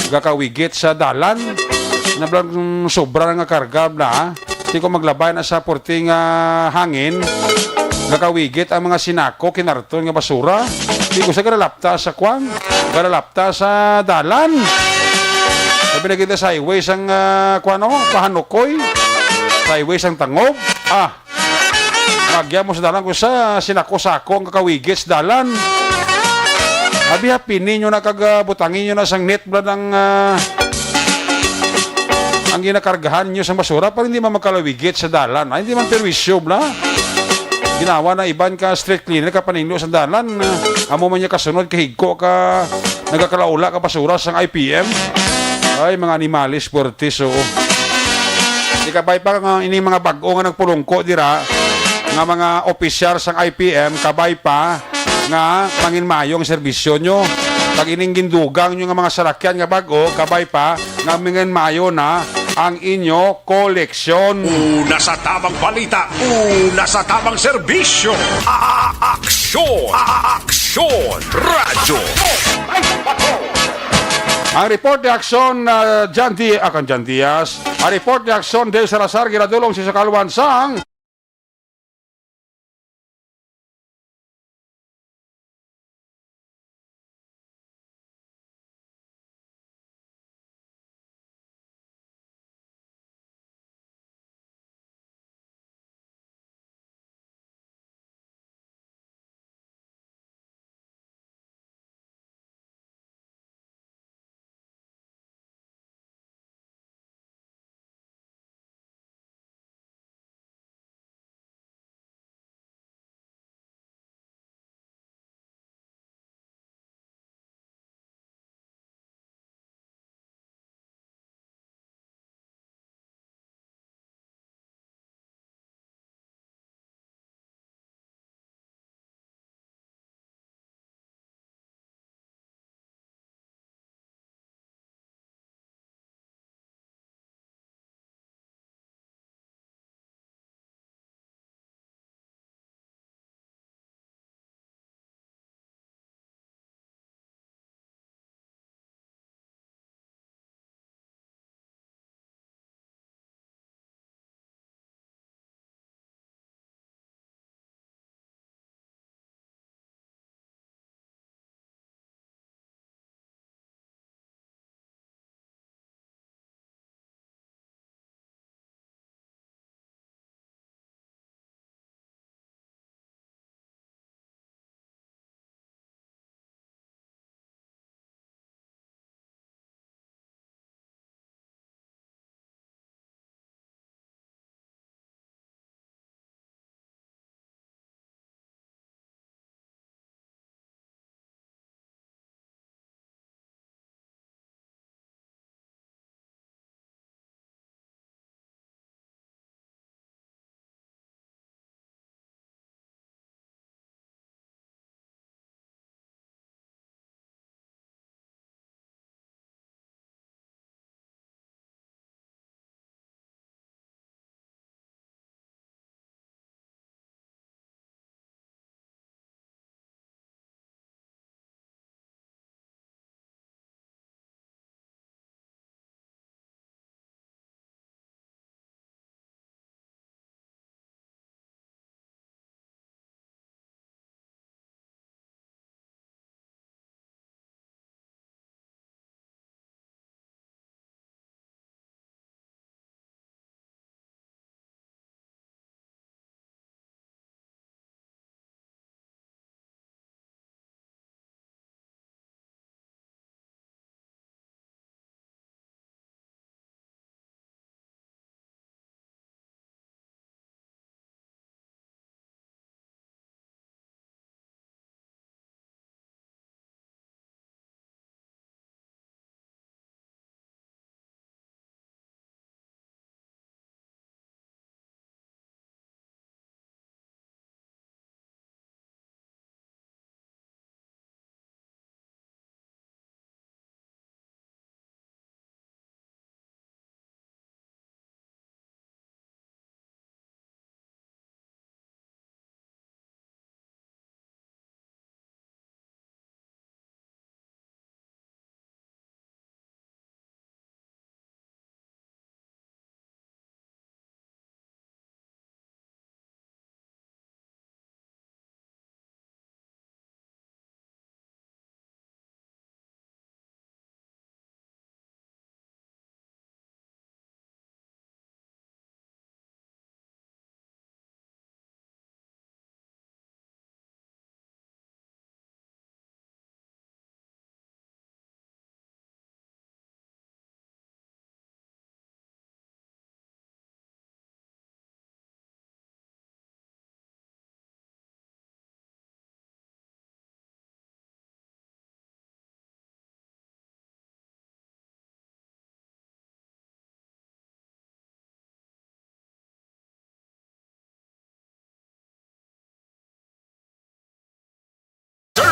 gakawigit sa dalan. Nablang sobra nga karga na, hindi ko maglabay na sa porting hangin. Gakawigit ang mga sinako, kinarton nga basura. Hindi ko sa garalapta sa kwan, garalapta sa dalan. Sabi na kita sa highway sang Pahanukoy. Highway sang Tangob. Magya mo sa dalan ko sa sinako-sako ang kakawigit sa dalan. Abi hapinin nyo na kagabutangin nyo na sang net blood ang ginakargahan nyo sa basura para hindi man magkalawigit sa dalan. Hindi man perwisyo bla. Ginawa na iban ka street cleaner ka paninlo sa dalan. Amo man niya kasunod kahigko ka nagakalaula ka basura sang IPM. Ay mga animalis puertis oo. Di kabay pa nga ini mga bag-o nga nagpulungko dira nga mga opisyal sang IPM kabay pa nga manginmayong serbisyo nyo. Pag ining gindugang nyo nga mga sarakyan nga bag-o kabay pa nga manginmayo na ang inyo koleksyon. Una sa tamang balita, una sa tamang serbisyo. Aksyon! Aksyon! Radyo! Ang report ni Aksyon Jan Diaz, ang report ni Aksyon Dale Salazar ginadulong sa Kalwan sang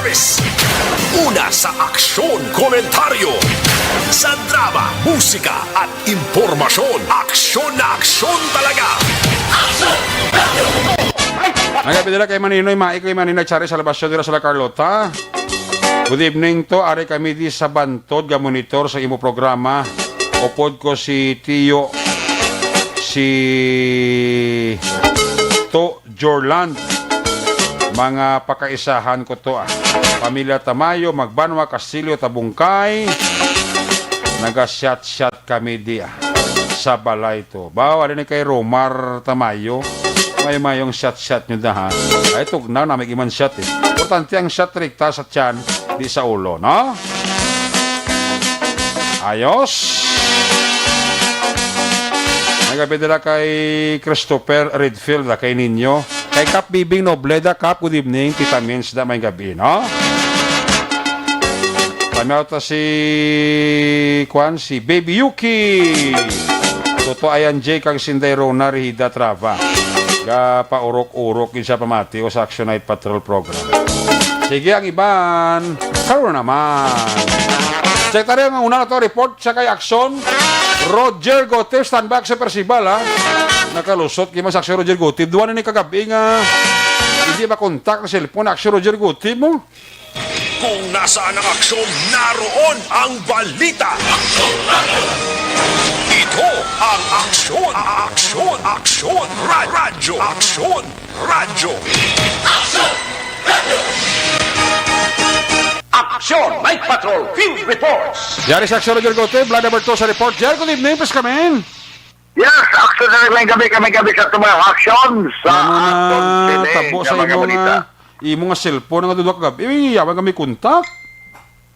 service. Una sa aksyon, komentaryo. Sa drama, musika at impormasyon. Aksyon na aksyon talaga. Nagapidala kay Maninoy, kay Maninoy Chari sa labasyon dira sa La Carlota. Good evening to, ari kami di sa bantod ga monitor sa imo programa. Upod ko si Tio, si To Jorland. Mga pakaisahan ko to Pamilya Tamayo, Magbanwa, Castillo, Tabungkay. Naga-shot kami di sa balay to. Bawa rin kay Romar Tamayo. May-mayong shot nyo ha. Ay, tugnaw na may iman shot Importante ang shot rikta sa tiyan, di sa ulo, no? Ayos. Nagapidala kay Christopher Redfield, kay ninyo. Kay Kap Bibing Nobleda, Kap, good evening. Tita Mins na may gabi, no? Pamiyota si Baby Yuki. Toto ayan J kang Sinday Rona Rihida Trava. Ga paurok-urok yun sa pamati o sa Action Night Patrol Program. Sige ang iban. Karoon naman. Check tayo ang una na to report sa kay Action. Roger Gotib, stand back sa Percival nakalusot kaya sa Action Roger Gotib. Duwan na ni kagabi nga hindi makontak na cellphone Action Roger Gotib mo. Kung nasaan ang aksyon, naroon ang balita. Ito ang aksyon, radyo. Aksyon, Night Patrol, Field Reports. Yari sa Action Roger Gotib, Vlad number 2 sa report. Jer, good evening, please come in. Yes, action na rin gabi sa mga actions. Tabo sa imo nga cellphone nga dudwa kagabi. Yaman kami kontak.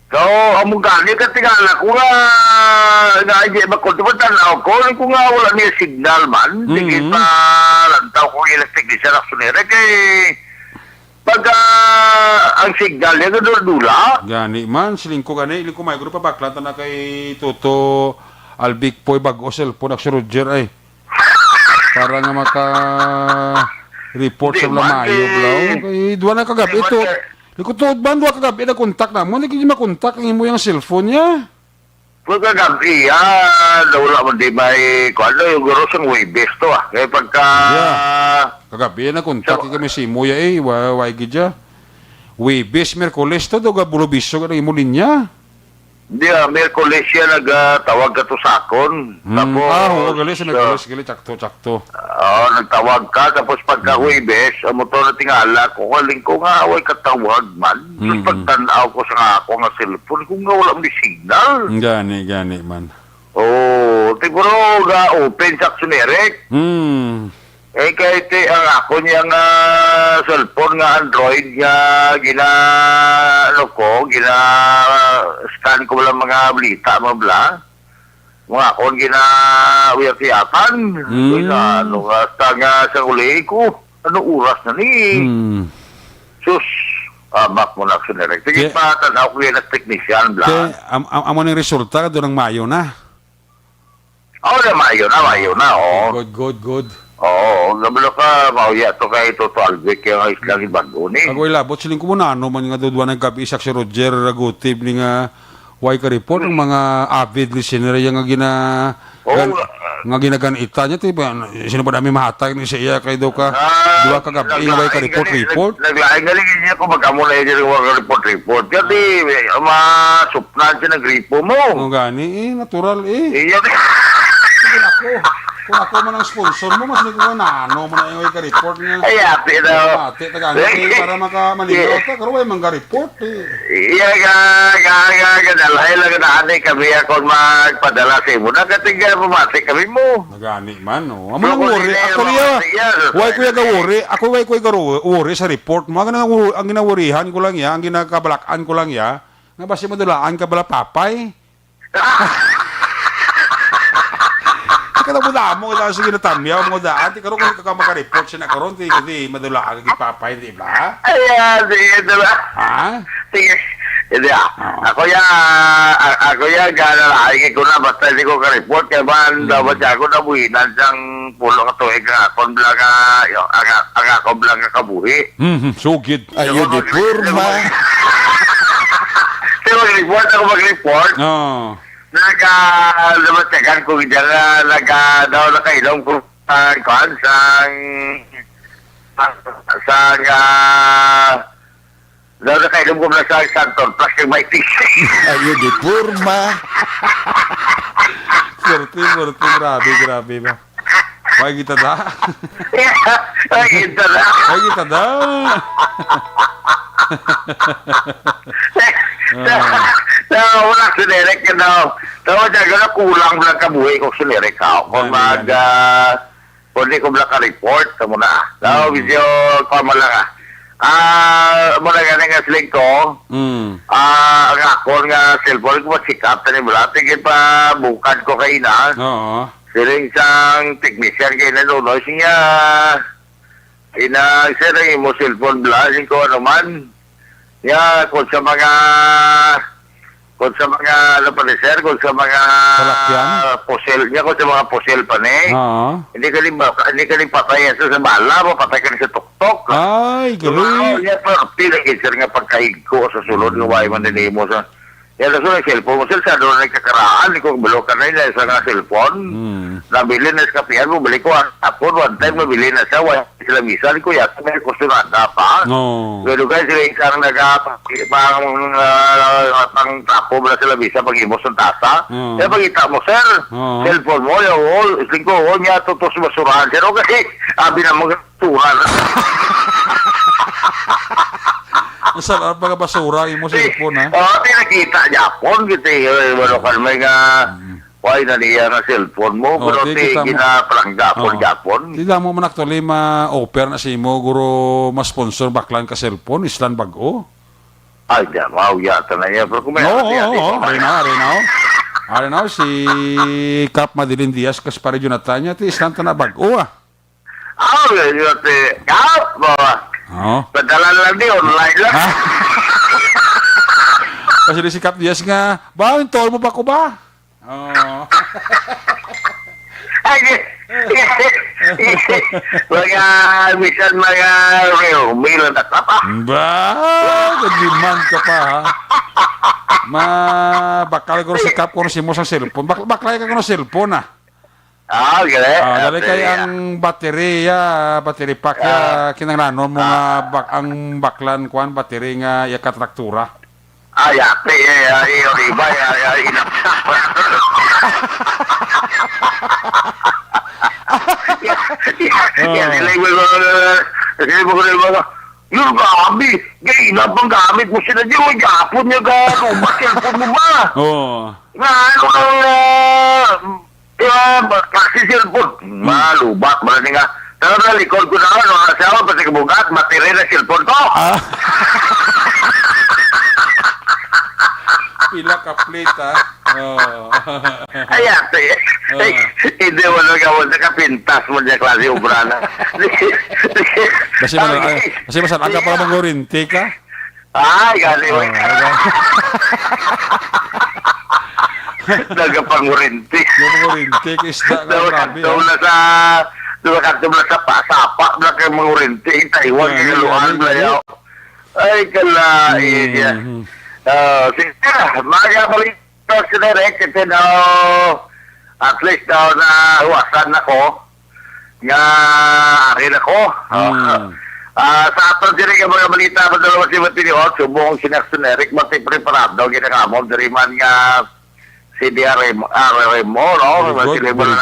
So, among gani ka tingala ko nga hindi makontubutan ako ko nga wala niya signal man. Hindi pa lantaw ko electric di sa aksonere kay pag ang signal niya dula. Gani man, silingko gani. Iliko may grupo paklatan na kay Toto Albic Poy bago cellphone Action Roger ay. Para nga report sa Blamayo, Blaw. Kay duwa na kagabi ito. Likutod ba, duwa kagabi na kontak na mo. Hindi makontak ang imo yung cellphone niya. Pag kagabi, wala mo di may, yung guro sa Webes to Kaya pagka... Kagabi na kontak kami si Muya why gidya. Webes, Merkules to, doga bulobiso ka ng imo linya. Hindi Merkules siya nagtawag ka to sa akon. Tapos... Merkules, tsakto. Nagtawag ka, tapos pagka Huwebes, ang motor na tingala ko, kaling ko nga, away katawag man. Tapos pagtanaw ko sa ako nga cellphone, kung nga wala may signal. Gani man. Siguro open sa aksyonerek. Kahit ang ako niyang cellphone nga Android nga scan ko lang mga balita mo bla. Mga akong ginawiyat-yatan. Hasta nga sa uli ko. Ano oras na ni? Sus, amak mo na aksyonerek. Sige pa, tanaw ko yan ang technician bla. Amo ng resulta doon ng Mayo na? Mayo na. Good. Nabalo ka, mauya to kay Toto Albic, yung islang ibago ni. Agoy labot, siling ko muna, man nga dudwa ng gabi, isak si Roger Ragutib, ni nga, why ka report, ng mga avid listener, yung nga ginaganita niya, sino ba namin mahatag ni siya, kay do ka, duwa ka gabi, why ka report? Naglaing-galing niya kung magkamula niya yung report. Kasi, masupnan siya ng gripo mo. Gani, natural Iya, Kung ako man ang sponsor mo, mas nito na mo na yung ka-report niya. Ay, ate daw. Ate, taga-ate, para makamaligaw ta. Karo ba yung report Iya, dalhay lang na ate kami ako magpadala sa imo. Nakatingga pumati kami mo. Nagani man, no. Amo nang worry. Ako niya, why ko yung worry? Ako why ko yung worry sa report mo. Ang ginawarihan ko lang ang ginakabalakan ko lang nga basi madulaan ka bala papay. Kada mo damo da sige na tamya mo da anti karon ko ka maka-report siya na karon di madulaan gi papay di ba? Ay, di ba? Sige. Hindi ako gana ko na basta hindi ko ka-report kaya man dapat ako na buhinan siyang pulo ka tuwing akon blang ka kabuhi. Sugid. Ayo di purma. mag-report ako mag-report. Oh. Namatagan ko dyan daw nakainom ko kuan daw nakainom ko na sa Santon Plus yung may tiksik. Ayo di purma. Murti, grabe ba. Why kita da? Ay, kita na. Why kita da? Wala sinerek ka daw. Tawa dyan na kulang lang kabuhay ko sinerek ka. Kung kung di ko lang ka-report ka muna. Tawa, video ko mo lang muna ganun nga siling ko. Ang ako nga cellphone ko masikap. Tani mo lang. Tingin pa bukad ko kayo na. Oo. Siling isang technician kayo na nuno. Siya siya mo cellphone blasing ko ano man. Kung sa mga ano pa ni sir, kung sa mga posel niya, kung sa mga posel pa ni. Hindi ka rin patay sa bala mo, patay ka rin sa tuktok. Ay, gano'n. Yan pa, pinagin sir nga pagkaig ko sa sulod, luway man din mo sa. Yan na yung cellphone mo sir, sa doon nagkakaraan, kung bilo ka na yun sa nga cellphone. Nabili na sa kapihan mo, bili ko hapon, one time mabili na siya, wala sila misan ko, yata may kusturada pa. Pero guys, sila isang pang tapo mo na sila bisa pag-imos ng tasa. Kaya pag-ita mo, sir, cellphone mo, yung isling ko, niya tutos basurahan, sir, o kasi, abi na mga tuhan. Saan ang basura mo sa cellphone, ha? Oo, tinakita Japon, gitu wala ka may nga, why na niya nga cellphone mo, pero ginapalangga po Japon. Hindi mo man actually ma-offer na si mo, guro, ma-sponsor baklan ka cellphone, islan bago. Ay, wow, yata na niya. Pero kung may Arinaw, si Cap Madeline Diaz, Kaspari Jonathan niya, islan ta na bago, yun, Cap, padala lang di, online lang. Kasi si Cap Diaz nga, ba, yung tol mo ba ko ba? Ay, minsan mga real meal na tapa. Ba, nag-demand ka pa, ha? Bakal ko si Cap ko si mo sa cellphone. Baklay ka ko ng cellphone, ha? Dali kay ang baterya, battery pack kinanglanon mo nga ang baklan kuan battery nga katraktura. Ate, iba, inapsak. Nilay mo ko yung gabi, gaya pang gamit mo sila dyan, may gapon niya gano'n, cellphone mo ba? Nga, kasi cellphone, malubat, malamig nga. Pero nalikod ko na ako, nasawa, pati kabugat, matiri na cellphone ko. Pila ka plate, ha? Ay, ate, hindi mo nang gawin na kapintas mo niya klase ubrana. Kasi masan, aga pala mag-oriente ka? Ay, gali mo. Nagapangurinti. Nagapangurinti, isda na grabe. Dumakanto mo sa pasapa, na kayo mangurinti, Taiwan, kagaluan, layaw. Ay, kalain niya. Sige, mga balito sinirek, ito na, at least daw na huwasan ako, nga akin ako. Sa ato din ang mga balita, madalawa si Matiniot, subong sinaksineric, matipreparado, ginakamon, dari man nga, si DRM mo, no? Very good.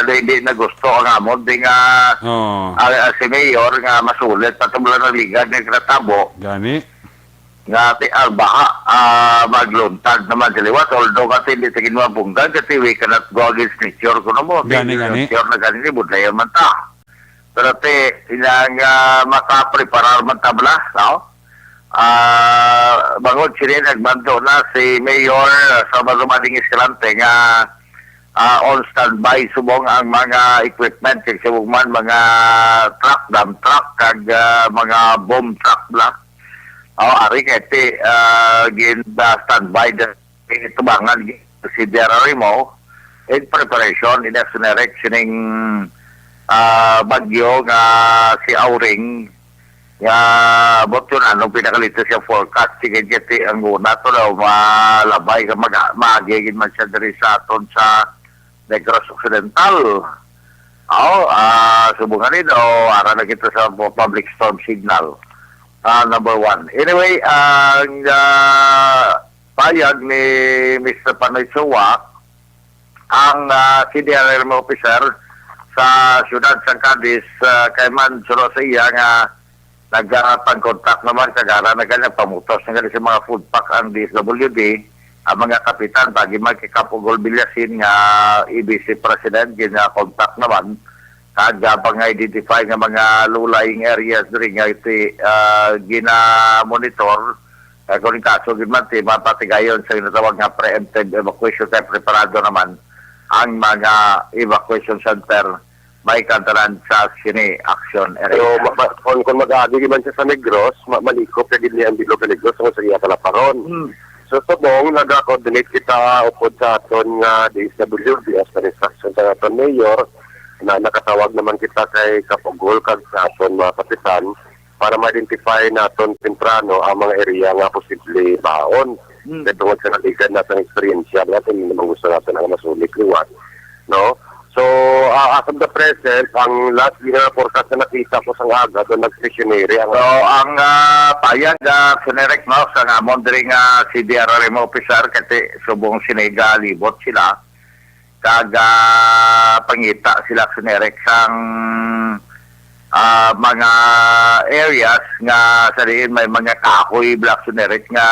Hindi na gusto ang amon, di nga si Mayor nga masulit, patumula na liga, nagkatabo. Gani? Nga ti Albaha, magluntad naman sa liwat, although kasi hindi tingin mo bunggan, kasi we cannot go against nature ko na mo. Gani. Nature na ganini, budlaya man ta. Pero ilang makapreparar man tabla, no? Bangod sila nagbanto na si Mayor sa Mazumading Escalante nga on standby subong ang mga equipment kag subong man mga truck, dump truck kag mga bomb truck bla. Ari kay standby na itubangan si Derry mo in preparation in directioning bagyo nga si Auring nga bot yun anong pinakalito siya forecast sige jeti ang una to daw malabay ka magiging man siya diri sa aton sa Negros Occidental. Subungan rin ara na kita sa public storm signal. Number 1. Anyway, ang payag ni Mr. Panoy Suwa, ang CDRM officer sa siyudad sa Cadiz, kay man suro sa iya nga nagpag-contact naman kagara na kanya pamutos na sa mga food pack ang DSWD, ang mga kapitan pagi magkikapugol bilyasin nga EBC President gina-contact naman kaga pang-identify nga mga low-lying areas rin nga iti gina-monitor kung kaso gimati mapatigayon sa ginatawag nga preemptive evacuation kaya preparado naman ang mga evacuation center may kantaran sa sini action area. So, kung mag-aagi man siya sa Negros, malikop na din niya ang Bilog Negros kung sa iya talaparon. So, subong, nag-coordinate kita upod sa aton nga DSWD as instruction sa aton mayor na nakatawag naman kita kay Kapugol kag sa aton mga kapitan para ma-identify naton temprano ang mga area nga posible baon. Tungkol sa naligan natin experience natin, hindi naman gusto natin ang masulik liwat. No? So, as of the present, ang last na forecast na nakita ko sa aga, doon nag-stationary. Ang payag, sinerek no, sa nga mondring CDRM officer, kasi subong siniga libot sila, kaga pangita sila sinerek sang mga areas nga sariin may mga kahoy black sinerek nga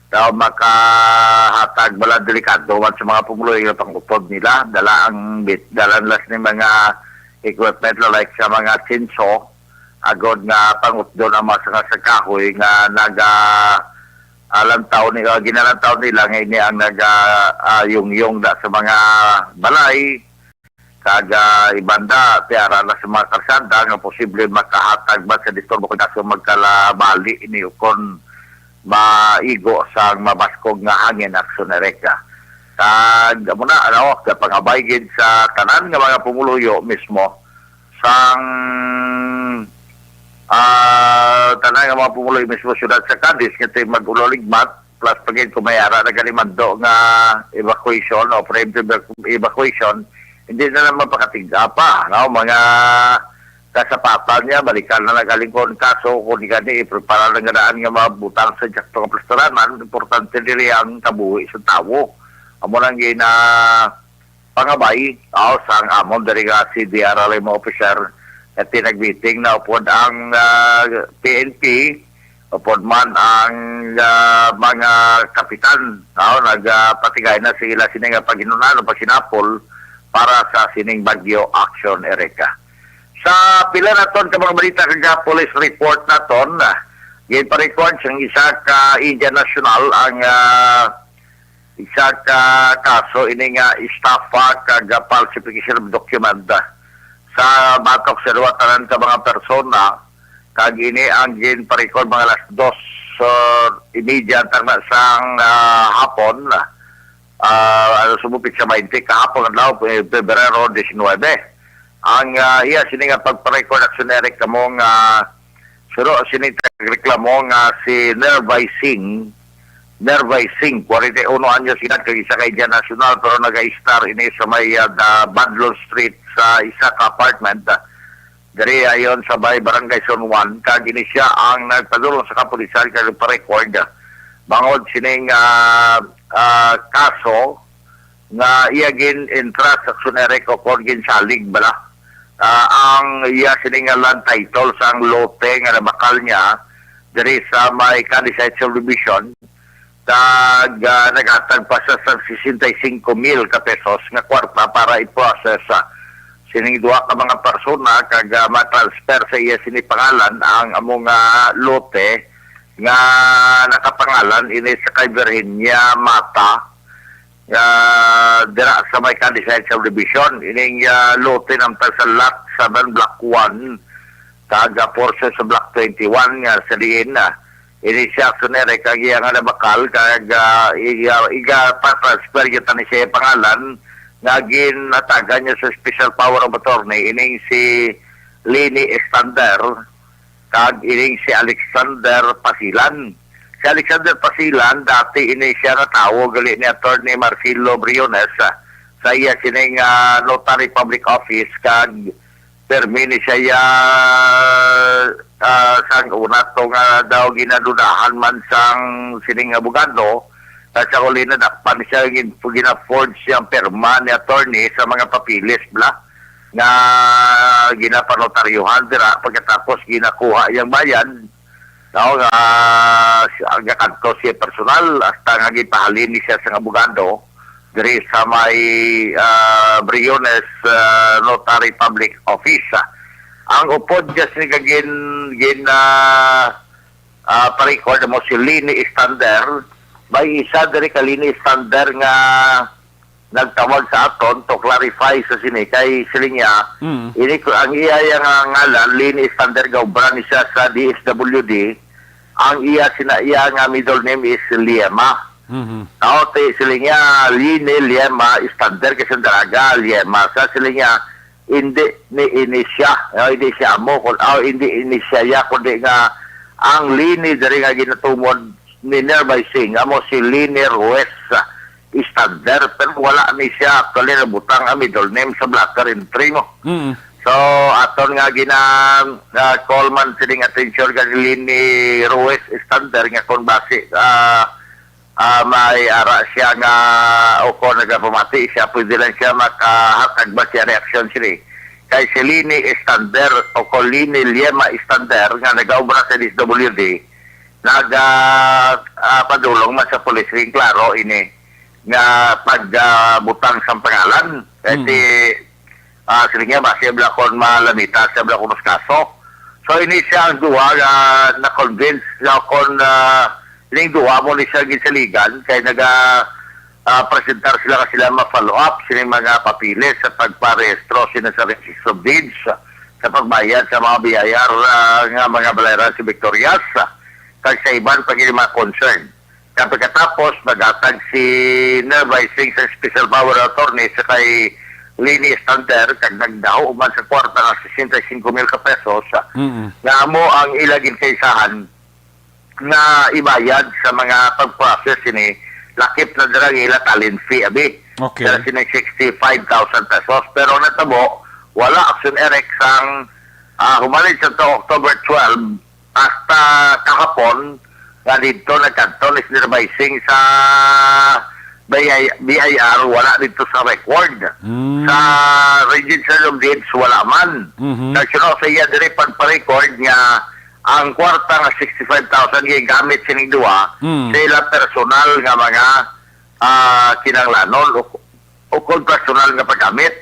daw makahatag bala delikado man sa mga pumuloy ng pangutod nila dalanlas ni mga equipment like sa mga chainsaw agod nga pangutdo na mga sa kahoy nga alantaw nila ginalantaw nila ngayon ang yung da sa mga balay kaga ibanda tiara na sa mga karsada nga posible makahatag ba sa disturbo kung kaso magkalabali ini kon maigo sa mabaskog nga hangin aksyonereka. Kag muna pangabay gid sa tanan nga mga pumuluyo mismo sang tanan nga mga pumuluyo mismo siyudad sa Cadiz kaya mag-uloligmat plus pagin kumayara na galimando nga evacuation o preemptive evacuation hindi na naman pakatigda pa mga kasapatan niya, balikan na nagalingkon kaso kung di ka i-prepara ng ganaan nga mabutang sa jakto ng plasturanan, importante nila ang kabuhi sa tao. Amo lang gina pangabay, sang amon dari nga si DRLM officer at tinag-meeting na upod ang PNP, upod man ang mga kapitan, nagpatigay na sila sining paginunan o pagsinapol para sa sining bagyo action ereka. Sa pila na ton ka mga balita kag police report na ton, yun pa-record siyang isa ka Indian National ang isa ka kaso ini nga estafa kag falsification of document sa batok sa tanan ka mga persona kag ini ang gin pa-record mga alas 2:30 tama sang hapon sumupit sa 20 kahapon adlaw Pebrero 19. Ang iya sini nga pagpa-record aksyonerik kamo nga suro sini reklamo nga si Nervay Singh 41 anyos sinat kag isa ka Indian National pero naga-star ini sa may Badlon Street sa isa ka apartment diri ayon sa Barangay Zone 1 kag ini siya ang nagpadulong sa kapulisan kag pa-record bangod sining kaso nga iya gin entrust aksyonerik o gin salig bala. Ang iya siningalan title sa ang lote nga nabakal niya dari sa may Cadiz Subdivision kag naghatag pa sa 65,000 ka pesos nga kwarta para i-process sining duha ka mga persona kag ma-transfer sa iya sinipangalan ang among lote nga nakapangalan ini sa kay Virginia Mata dira sa may Cadiz Subdivision ining lote ng sa lot 7 block 1 kaga portion sa block 21 nga sa diin ini siya sunere kag iya nga nabakal kag iga pa-transfer kita ni siya pangalan nga ginatagan niya sa special power of attorney ining si Lini Estander kag ining si Alexander Pasilan. Si Alexander Pasilan, dati ini siya na tawo gali ni Attorney Marcelo Briones sa iya sining Notary Public Office kag permi ni siya sang una to nga daw ginadudahan man sang sining abogado at sa uli na dakpan siya gina-forge siyang perma ni attorney sa mga papilis bla nga ginapanotaryuhan dira pagkatapos ginakuha yung bayan no, ang kanto siya personal hasta nga gipahalin ni siya sa abogado diri sa may Briones Notary Public Office. Ang upod just ni kagin pa-record mo si Lini Istander, may isa diri ka Lini Istander nga nagtawag sa aton to clarify sa sini kay silinya ini ko ang iya nga ngalan Lini Istander gaubran ni siya sa DSWD. Ang iya nga middle name is Liema. Te silinya Lini Liema Istander kasi daraga Liema sa silinya hindi ni inisya hindi siya mo kung hindi inisya ya kundi nga ang Lini dari nga ginatumod ni Nerbay Singh amo si Lini Ruiz Istander pero wala ni siya actually nabutang ang middle name sa blacker entry mo. So aton nga call man sining attention ka Lini Ruiz Istander nga kung base may ara siya nga o kung nagapamati siya pwede lang siya makahatag ba siya reaksyon siya kay si Lini Istander o kung Lini Liema Istander nga nag-aubra sa DSWD padulong man sa police ring klaro ini nga pagbutang sa pangalan kasi sila nga ba siya blakon malamita siya blakon mas kaso so ini siya ang duwa na-convince na kung ining duwa mo ni siya ginsaligan kay presentar sila ka sila ma-follow up sila mga papilis sa pagparehistro sila sa registro of deeds sa pagbayad sa mga biyayar nga mga balayaran si Victorias kag sa iban pag mga concern. Kapag katapos magatag si Nerbay Singh sa Special Power Attorney sa kay Lini Istander kag nagdaho man sa kwarta ng 65,000 pesos nga mo ang ilagin kaysahan na ibayad sa mga pag-process ini lakip na darang ila talent fee abi kaya sinay 65,000 pesos pero natabo wala action erect sang humalit sa October 12 hasta kahapon nga dito nagkanto ni Nerbay Singh sa BIR wala dito sa record sa register of deeds wala man nagsuno sa iya diri pagpa-record nga ang kwarta nga 65,000 gigamit sining duwa sa ilang personal nga mga kinanglanon o kung personal nga paggamit.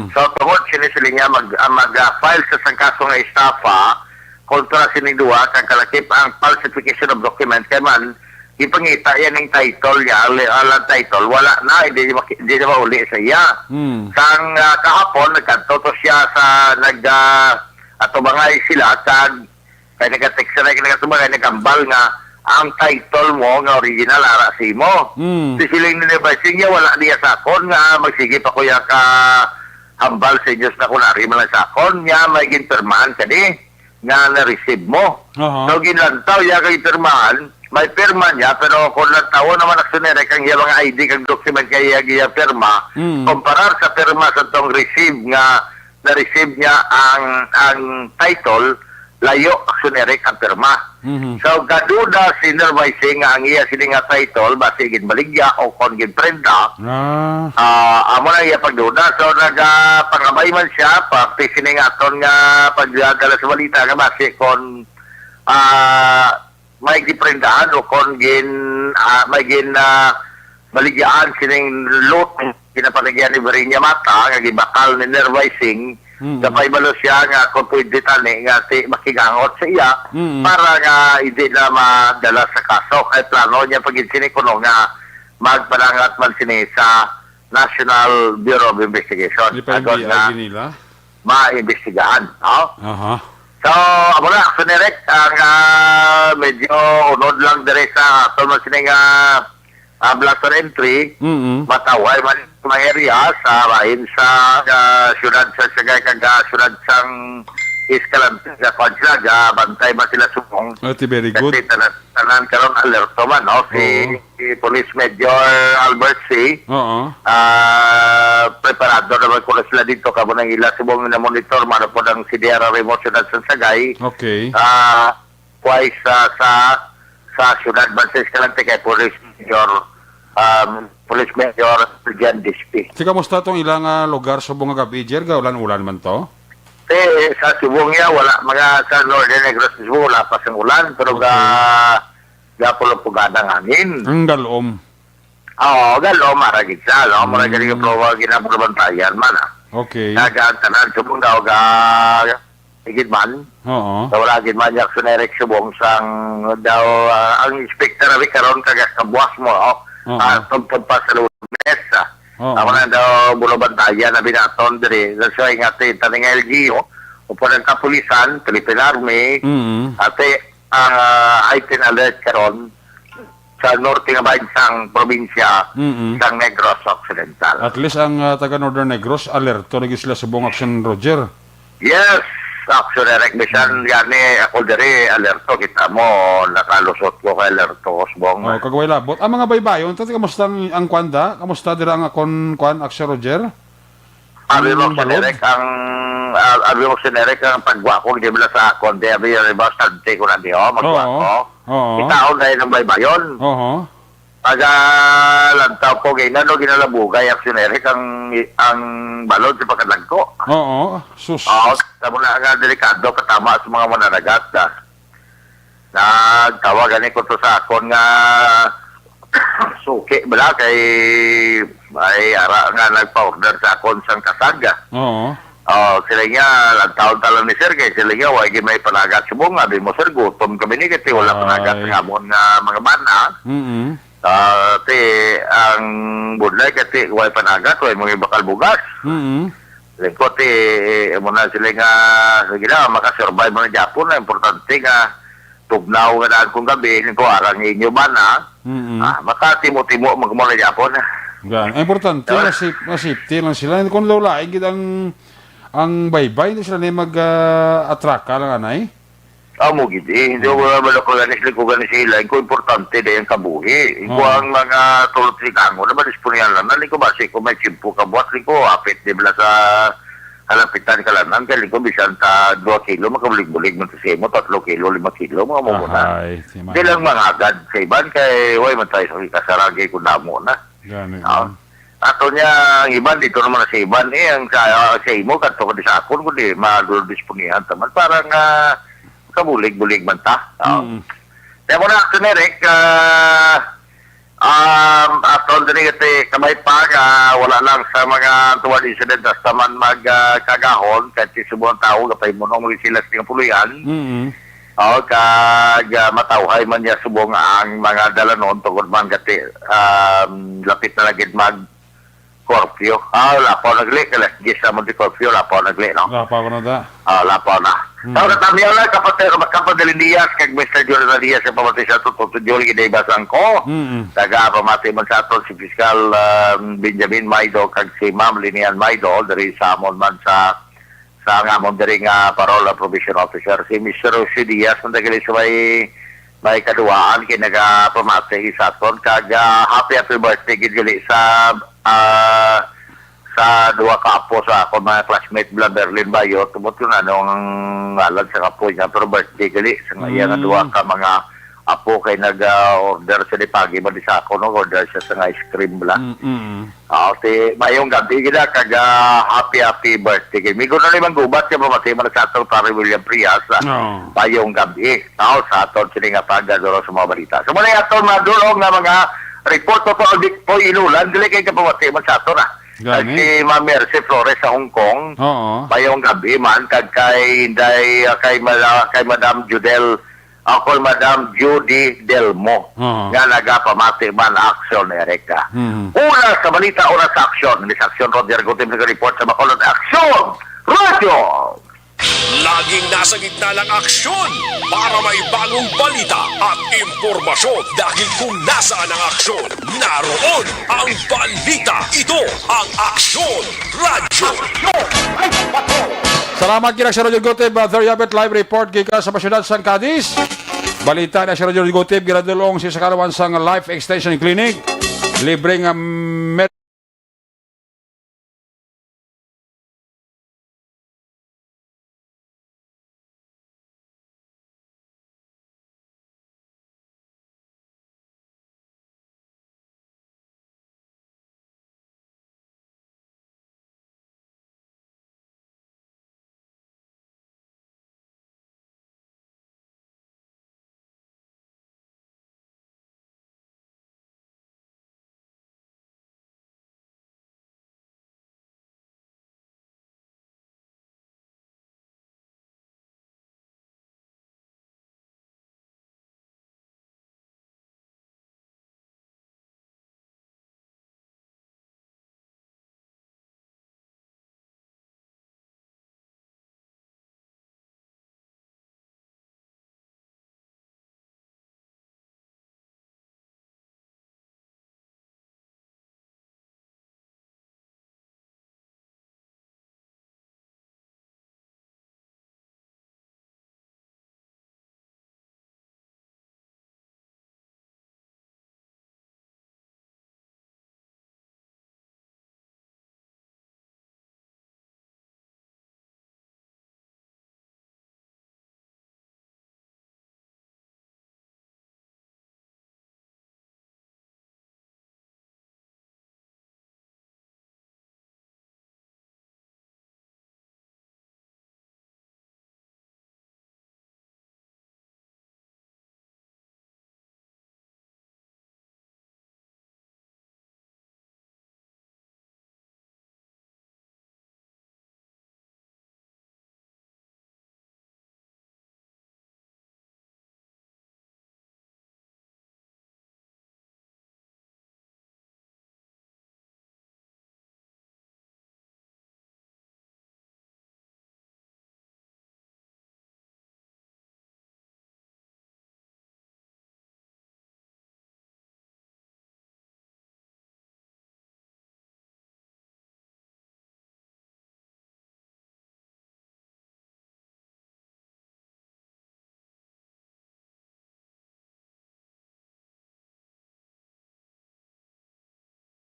So tungod sinisili nga mag-file sa sangkaso nga estafa kontra sining duwa kag kalakip ang falsification of document kay man ipangita yan ng title niya alang title wala na hindi na mauli sa iya. Sang kahapon nagkanto siya sa atubangay sila kag kaya nag-text na nagkatubangay, nagkambal nga ang title mo nga original ara si mo. Sisiling Nerbay Singh niya, wala niya sakon nga magsige pa kuya ka hambal sa inyo sa kunari man lang sakon niya may ginpermahan ka di nga na-receive mo. So ginlantaw niya kay pirmahan, may pirma niya pero kung lantaw naman aksunere kang iya mga ID kang document kaya iya pirma, kumparar sa pirma sa tong receive nga na-receive niya ang title layo aksyoneric ang pirma. So, gaduda si Nerbay Singh ang iya sini nga title, basi ginbaligya o kon ginprenda. Amo na iya pagduda. So, nagpangabay man siya, pati sini nga aton nga pagdala sa balita nga basi kon may giprendahan o kon may baligyaan sining lot kinapaligyan ni Varinya Mata nga gibakal ni Nerbay Singh kapay balo siya nga kung pwede tani nga makigangot sa iya para nga hindi na madala sa kaso kay plano niya pag sinikuno nga magpalangat man sini sa National Bureau of Investigation agon nga maimbestigahan so amo na aksunerek ang medyo unod lang dire sa aton man sini nga blaster entry mataway man mga area sa bahin sa syudad sa Sagay kag syudad sang Escalante sa Konsla, bantay man sila subong. Very good. Kasi tanan karon alerto man, no? Si Police Major Albert C. Oo. Preparado naman ko na sila dito, kamo nang ila subong na monitor, mano po ng CDR remote na sa Sagay. Okay. Twice sa syudad man sa Escalante kay Police Major Jan Dispi. Si kamusta tong ilang lugar sa bunga gabi, Jer? Ulan-ulan man to? Sa Subong niya, wala, mga sa Northern Negros Cebu, wala pa sang ulan, pero gapulong-pugadang hangin. Ang galom. Oo, galom, maragit siya, no? Maragit yung ginapulabantayan man, Okay. Tanan, Subong daw, higit man. Oo. Wala higit man yung Sunerek Subong sang daw, ang inspector na karon kagas kabuas mo, tungkol pa sa lunes, Ako na daw bulabantayan na binaton diri. That's why nga taning LGU, upo ng kapulisan, Philippine Army, ate heightened alert karon sa norte nga bansang probinsya sang Negros Occidental. At least ang taga Northern Negros, alerto na sila sa buong action, Roger. Yes, action direct mission yani ako diri alerto kita mo nakalusot ko kay alerto Osbong. Kagaway labot. Ang mga baybayon, tati kamusta ang kwanda? Kamusta dira ang kwan action, Roger? Abi mo sinerek ang pagwa ko di bala sa akon di abi bastante ko na di magwa ko. Itaon na ng baybayon. Lantaw po no ginalabugay aksyonerik ang balod sa pagkalag ko. Sus. Tamo na nga delikado katama sa mga mananagat nagtawagan ko to sa akon nga suki bala kay ay ara nga nagpa-order sa akon sang kasaga. Sila nga lantaw talang ni sir kay sila nga wagi may panagat subong abi mo sir gutom kami ni kati wala panagat nga amon nga mga bana. Ang budlay kati way panagat way mga bakal bugas. Lingkot muna sila nga sige na makasurvive mo na Japon na importante nga tugnaw nga daan kong gabi ko arang inyo ba na makatimo-timo magmula Japon. Importante na safety lang sila. Kung lawlaing ang baybay, hindi sila na mag-atraka lang anay. Mo gidi, hindi ko ganis sila. Iko importante din ang kabuhi. Iko ang mga tulot-rikango na madisponian lang. Nali ko basi ko may chimpo ka buhat. Liko apit di bala sa halapitan ka lang. Kaya liko bisan ta 2 kilo, makabulig-bulig mo sa simo, 3 kilo, 5 kilo, mga mumuna. Hindi lang mga agad sa iban, kaya way man tayo sa kasaragay ko na mo na. Ato niya, ang iban, dito naman sa iban, ang sa imo, kanto ko di sa akon, kundi madulo-disponihan taman. Parang kabulig-bulig man ta. Kaya mo na, Eric, aton din iti kamay pa, wala lang sa mga tuwan incident as taman magkagahon, kahit si subuang tao, kapay mo nung mga sila sa puluyan. Kag matawhay man niya subong ang mga dalanon, tungkol man gati, lapit na lagid curfew. Lapaw nagli. Kalas gis naman di curfew. Lapaw nagli, no? Lapaw ko na da. Lapaw na. Katamiyaw lang, kapatid Diaz, kag Mr. Jordan Diaz, yung pamatay sa ito, Jolly Gidaybasan ko. Taga pamatay man sa ito, si Fiscal Benjamin Maido, kag si Ma'am Linian Maido, dari sa amon man sa ngamon dari nga parola provision officer. Si Mr. Rosie Diaz, nang tagali sa may kaduaan, kinaga-pamatay sa ito, kag happy birthday, gidgali sa dua kaapo sa ako mga classmate Bla Berlin Bayo tumot yun anong ngalan sa kapo niya pero birthday gali sa ngayon dua ka mga apo kay nag-order sa dipagi ba di sa ako no order siya sa ice cream bla mayong gabi gila kag happy birthday migo na limang gubat siya pamatay man sa atong pare William Prias mayong gabi sa aton sila nga pagdadoro sa mga balita so muna aton madulong nga mga report po inulan dili kay kapamatay man sa aton si Ma'am Mercy Flores sa Hong Kong. Mayong gabi man kay Madam Judel ako Madam Judy Delmo nga nagapamati man aksyon Erika. Una sa balita, una sa aksyon. Miss Aksyon Roger Gutim nag-report sa Bacolod Aksyon Radio. Laging nasa gitna ng aksyon para may bagong balita at impormasyon dahil kung nasaan ang aksyon, naroon ang balita. Ito ang Aksyon Radio. Salamat kina Sir Roger Goteb, Brother Yabet, live report kika sa Pasyudad San Cadiz. Balita na Sir Roger Goteb, ginadulong si Sakarawan sang Life Extension Clinic. Libreng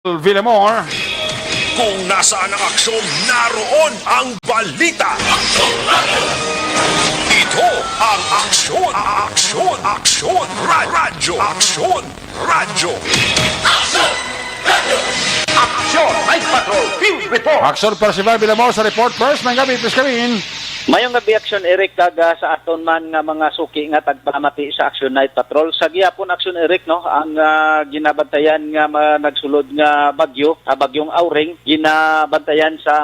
Villamor. Kung nasaan ang aksyon, naroon ang balita. Ito ang aksyon, radyo. Aksyon, radyo. Aksyon, Night Patrol, Field Report. Aksyon Percival Villamor sa report first. May gabi, please kamin. Mayong gabi Aksyon Eric kaga sa aton man nga mga suki nga tagpamati sa Aksyon Night Patrol. Sa gihapon Aksyon Eric no, ang ginabantayan nga nagsulod nga bagyo, bagyong Auring, ginabantayan sa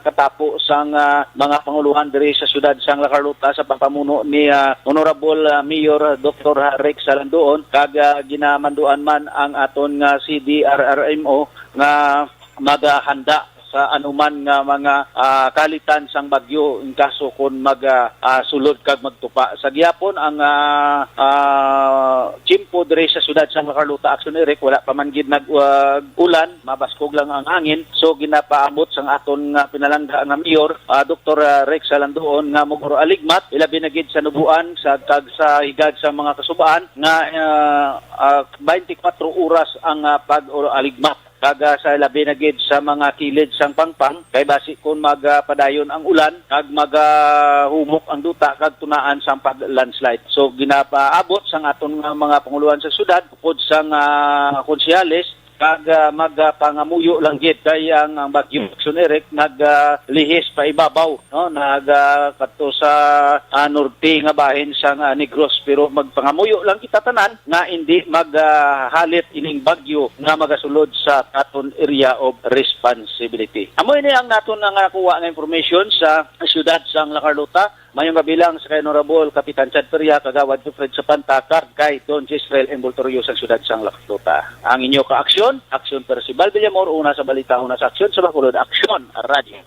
katapo sang mga panguluhan diri sa syudad sang La Carlota sa papamuno ni Honorable Mayor Dr. Rex Salandoon, kag ginamanduan man ang aton nga CDRRMO nga maghanda sa anuman nga mga kalitan sang bagyo in kaso kun sulod kag magtupa. Sa gihapon ang chimpo dire sa syudad sa Carlota Aksyon Eric, wala pa man gid nag-ulan, mabaskog lang ang hangin. So ginapaabot sang aton nga pinalangga nga mayor Dr. Rex Salandoon nga moguro aligmat ilabi na gid sa nubuan sa kag sa higad sa mga kasubaan nga 24 oras ang pag-aligmat. Kaga sa labi na gid sa mga kilid sang pangpang kay basi kun magpadayon ang ulan kag humok ang duta kag tunaan sang pag-landslide. So ginapaabot sang aton mga panguluhan sa syudad pud sang konsyales kag magpangamuyo lang gid kay ang bagyo Aksyon Eric naglihis pa ibabaw no kadto sa norte nga bahin sang Negros, pero magpangamuyo lang kita tanan nga hindi maghalit ining bagyo nga magasulod sa aton area of responsibility. Amoy ni ang naton nga nakuha nga information sa syudad sang La Carlota. Mayong kabilang sa Honorable Kapitan Chad Peria, Kagawad Fred sa Pantakar, kay Don Gisrael Envoltorio sa syudad sang La Carlota. Ang inyo ka-aksyon, Aksyon Percival Villamor, una sa balita, una sa aksyon, sa Bacolod, Aksyon Radio.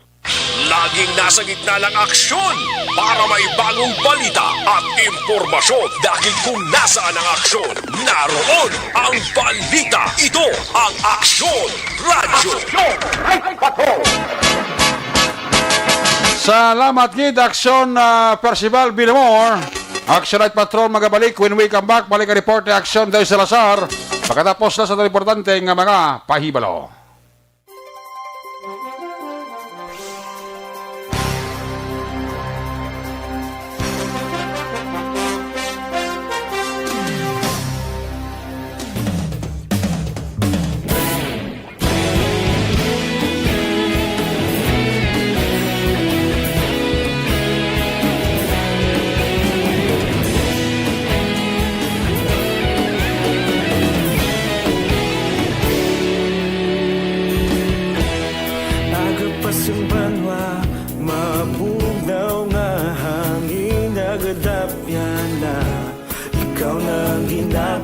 Laging nasa gitna ng aksyon para may bagong balita at impormasyon, dahil kung nasaan ang aksyon, naroon ang balita. Ito ang Aksyon Radio. Salamat gid Aksyon Percival Villamor. Action Night Patrol magabalik when we come back. Balik ang report ni Action Day Salazar. Pagkatapos na sa importante nga mga pahibalo.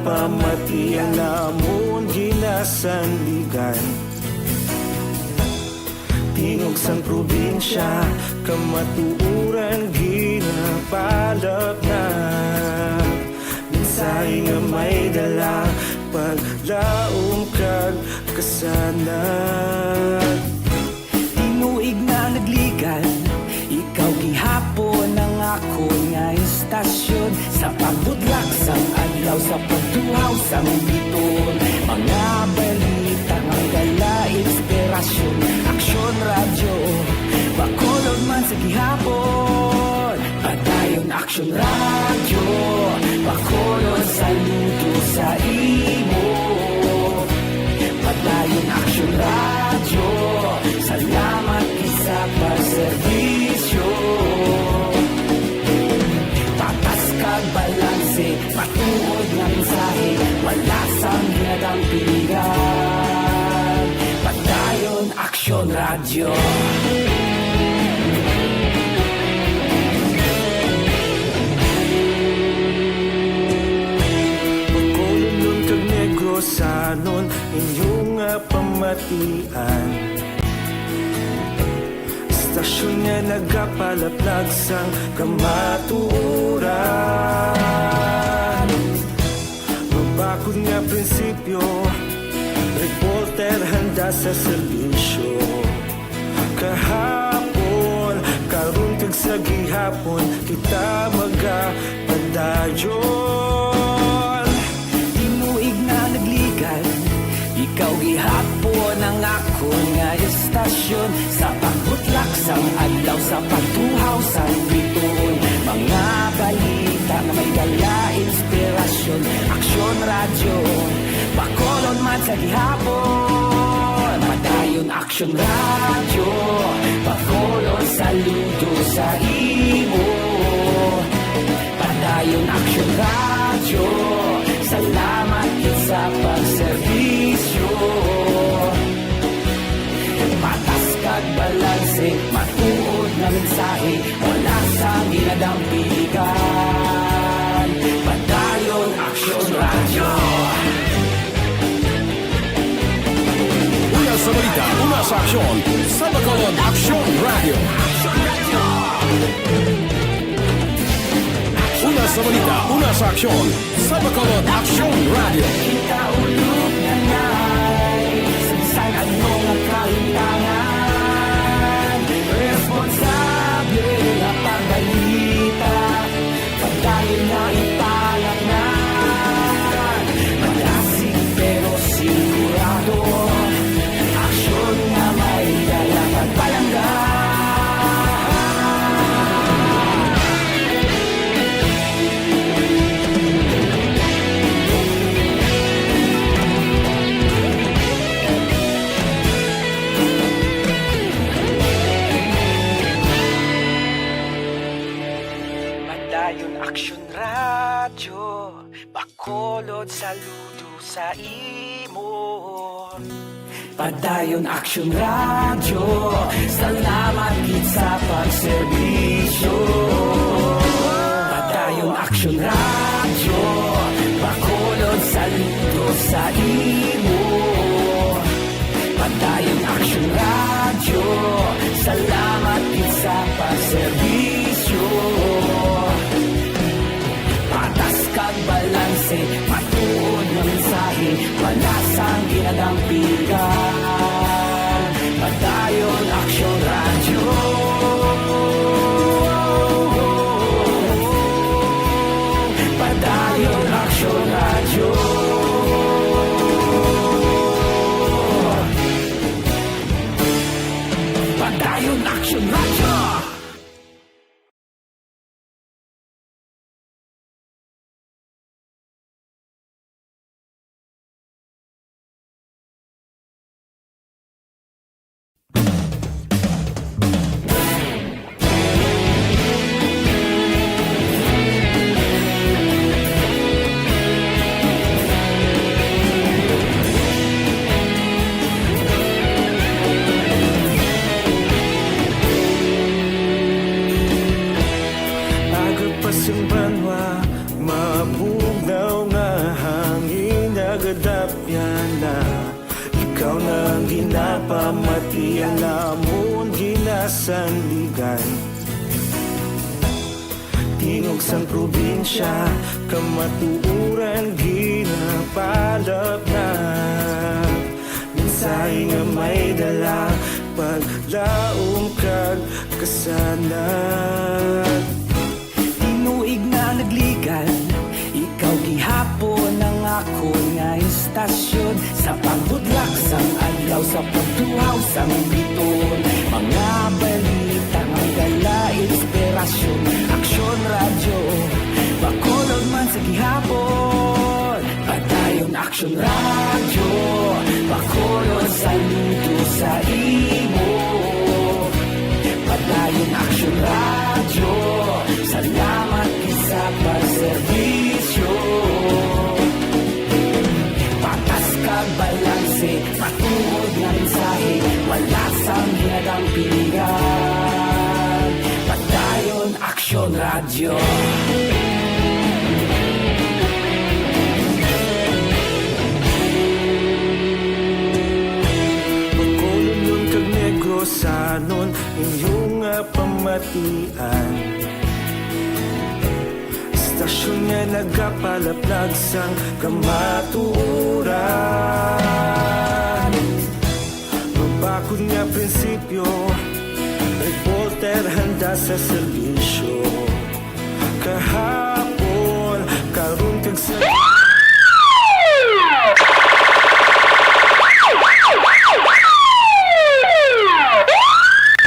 Pamatian namon ginasandigan Tingog sang probinsya Kamatuuran ginapalap na Minsay nga may dala Paglaom kag kasanat Tinuig na nagligan Ikaw gihapon ang ako nga istasyon Sa pagbudlak sang adlaw sa pagtuhaw sang biton Mga balita ng gala inspirasyon Aksyon radyo Bacolod man sa gihapon Padayon Aksyon radyo Bacolod saludo sa imo Padayon Aksyon radyo Salamat isa pa serbisyo Tatas kag balanse Patuod nga mensahe Wala sang ginadang piligan Padayon Aksyon radyo Pagkolon kag Negrosanon Inyong nga pamatian Stasyon nga nagapalaplag sang kamatuuran Mabakod nga prinsipyo Reporter handa sa serbisyo Kahapon, karon kag sa gihapon Kita magapadayon Tinuig na nagligan Ikaw gihapon ang ako nga istasyon Sa pagbutlak sang adlaw Sa pagtuhaw sang biton Mga balita na may dala inspirasyon Aksyon radyo Bacolod man sa gihapon Padayon Aksyon radyo Bacolod saludo sa imo Padayon Aksyon radyo Salamat sa pagserbisyo Patas kag balanse Matuod na mensahe Wala sa ginadang piligan Padayon Aksyon radyo Una sa balita, una sa aksyon Sa Bacolod Aksyon Radio Una sa balita, una sa aksyon Sa Bacolod Aksyon Radio Kita ulog na ngay Sansay at mga kahintangan Responsable na pagbalita Pagdayon na ipalak na Malasig pero sigurado Aksyon na may dala pagpalanggan Padayon Aksyon radyo Bacolod saludo sa imo Padayon Aksyon radyo Salamat gid sa pagserbisyo Padayon Aksyon radyo Bacolod saludo sa imo Padayon Aksyon radyo Salamat gid sa pagserbisyo Patas kag balanse Matuod na mensahe Wala sang ginadang piligan Padayon Aksyon radyo Pasimbanwa, mabugnaw nga hangin nagadapyan na. Ikaw na ang ginapamati, ang amon ginasandigan. Tingog sang probinsya, kamatuuran ginapalap na. Minsay nga may dala, paglaom kag kasanag. Tinuig na nagligan, ikaw gihapon ang ako nga istasyon. Sa pagbudlak sang adlaw, sa pagtuhaw sang biton. Mga balita nga dala inspirasyon. Aksyon radyo, Bacolod man sa gihapon. Padayon Aksyon radyo, Bacolod saludo sa imo. Padayon Aksyon radyo, salamat sa pagserbisyo. Patas kag balanse, matuod nga mensahe, wala sang ginadang pilihan. Padayon Aksyon radyo. Bacolod nun kag Negrosanon, inyong pamatian. Istasyon nga nagapalaplag sang kamatuuran. Mabakod nga prinsipyo, reporter handa sa serbisyo. Kahapon, karon kag sa...